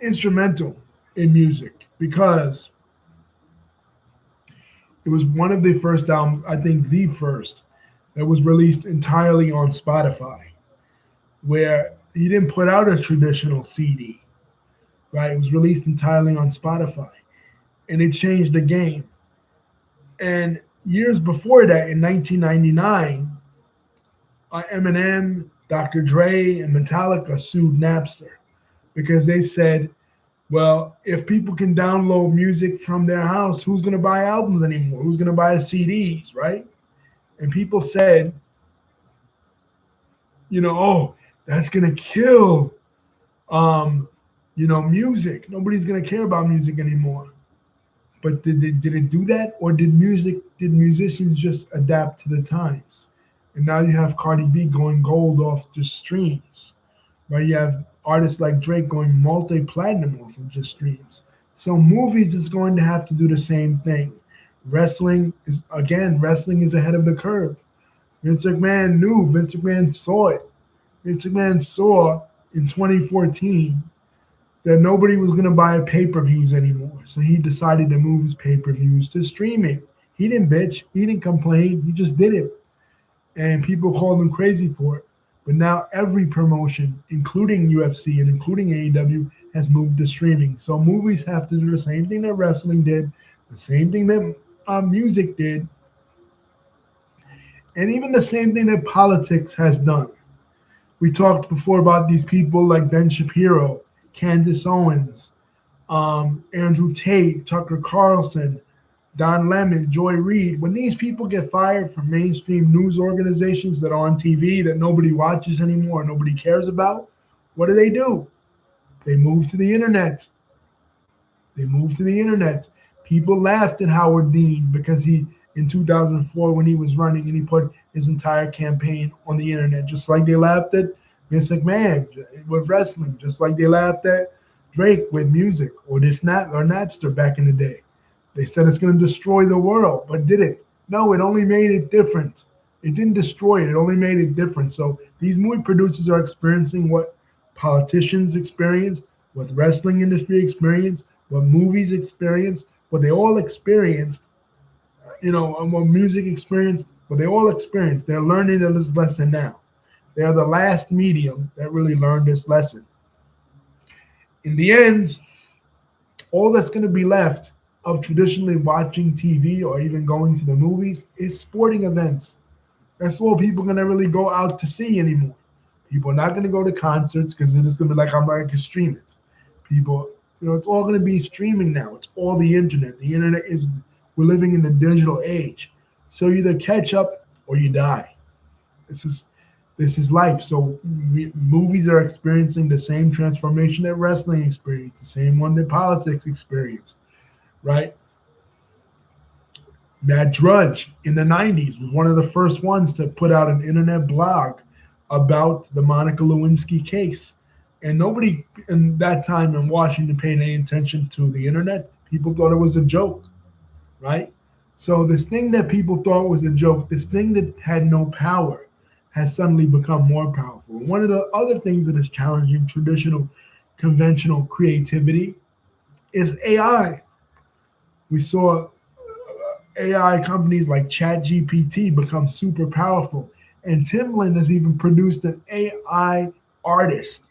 instrumental in music because it was one of the first albums, I think the first, that was released entirely on Spotify, where he didn't put out a traditional CD, right? It was released entirely on Spotify, and it changed the game. And years before that, in 1999, Eminem, Dr. Dre, and Metallica sued Napster because they said, well, if people can download music from their house, who's going to buy albums anymore? Who's going to buy CDs, right? And people said, oh, that's going to kill, music. Nobody's going to care about music anymore. But did it do that, or did musicians just adapt to the times? And now you have Cardi B going gold off just streams, right? You have artists like Drake going multi-platinum off of just streams. So movies is going to have to do the same thing. Wrestling is ahead of the curve. Vince McMahon knew. Vince McMahon saw it. Vince McMahon saw in 2014 that nobody was going to buy pay-per-views anymore. So he decided to move his pay-per-views to streaming. He didn't bitch. He didn't complain. He just did it. And people called him crazy for it. But now every promotion, including UFC and including AEW, has moved to streaming. So movies have to do the same thing that wrestling did, the same thing that music did, and even the same thing that politics has done. We talked before about these people like Ben Shapiro, Candace Owens, Andrew Tate, Tucker Carlson, Don Lemon, Joy Reid. When these people get fired from mainstream news organizations that are on TV that nobody watches anymore, nobody cares about, what do? They move to the internet. People laughed at Howard Dean because in 2004, when he was running and he put his entire campaign on the internet, just like they laughed at Vince McMahon with wrestling, just like they laughed at Drake with music, or Napster back in the day. They said it's going to destroy the world, but did it? No, it only made it different. It didn't destroy it. It only made it different. So these movie producers are experiencing what politicians experienced, what wrestling industry experienced, what movies experienced, what they all experienced, and what music experienced, what they all experienced. They're learning this lesson now. They are the last medium that really learned this lesson. In the end, all that's going to be left of traditionally watching TV or even going to the movies is sporting events. That's all people are going to really go out to see anymore. People are not going to go to concerts because it is going to be like, I'm going to stream it. People, it's all going to be streaming now. It's all the internet. The internet is, we're living in the digital age. So you either catch up or you die. This is life. So movies are experiencing the same transformation that wrestling experienced, the same one that politics experienced, right? Matt Drudge in the 90s was one of the first ones to put out an internet blog about the Monica Lewinsky case. And nobody in that time in Washington paid any attention to the internet. People thought it was a joke, right? So this thing that people thought was a joke, this thing that had no power, has suddenly become more powerful. One of the other things that is challenging traditional, conventional creativity is AI. We saw AI companies like ChatGPT become super powerful. And Timbaland has even produced an AI artist,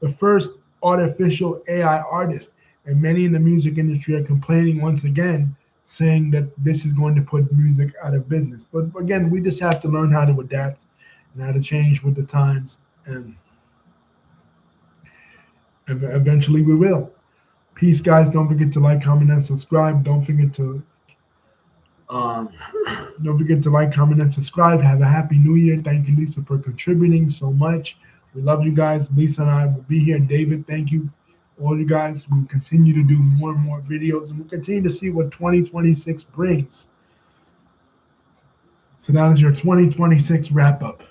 the first artificial AI artist. And many in the music industry are complaining once again, saying that this is going to put music out of business. But again, we just have to learn how to adapt and how to change with the times. And eventually we will. Peace, guys. Don't forget to like, comment, and subscribe. Don't forget to like, comment, and subscribe. Have a happy new year. Thank you, Lisa, for contributing so much. We love you guys. Lisa and I will be here. David, thank you. All you guys, we'll continue to do more and more videos, and we'll continue to see what 2026 brings. So that is your 2026 wrap up.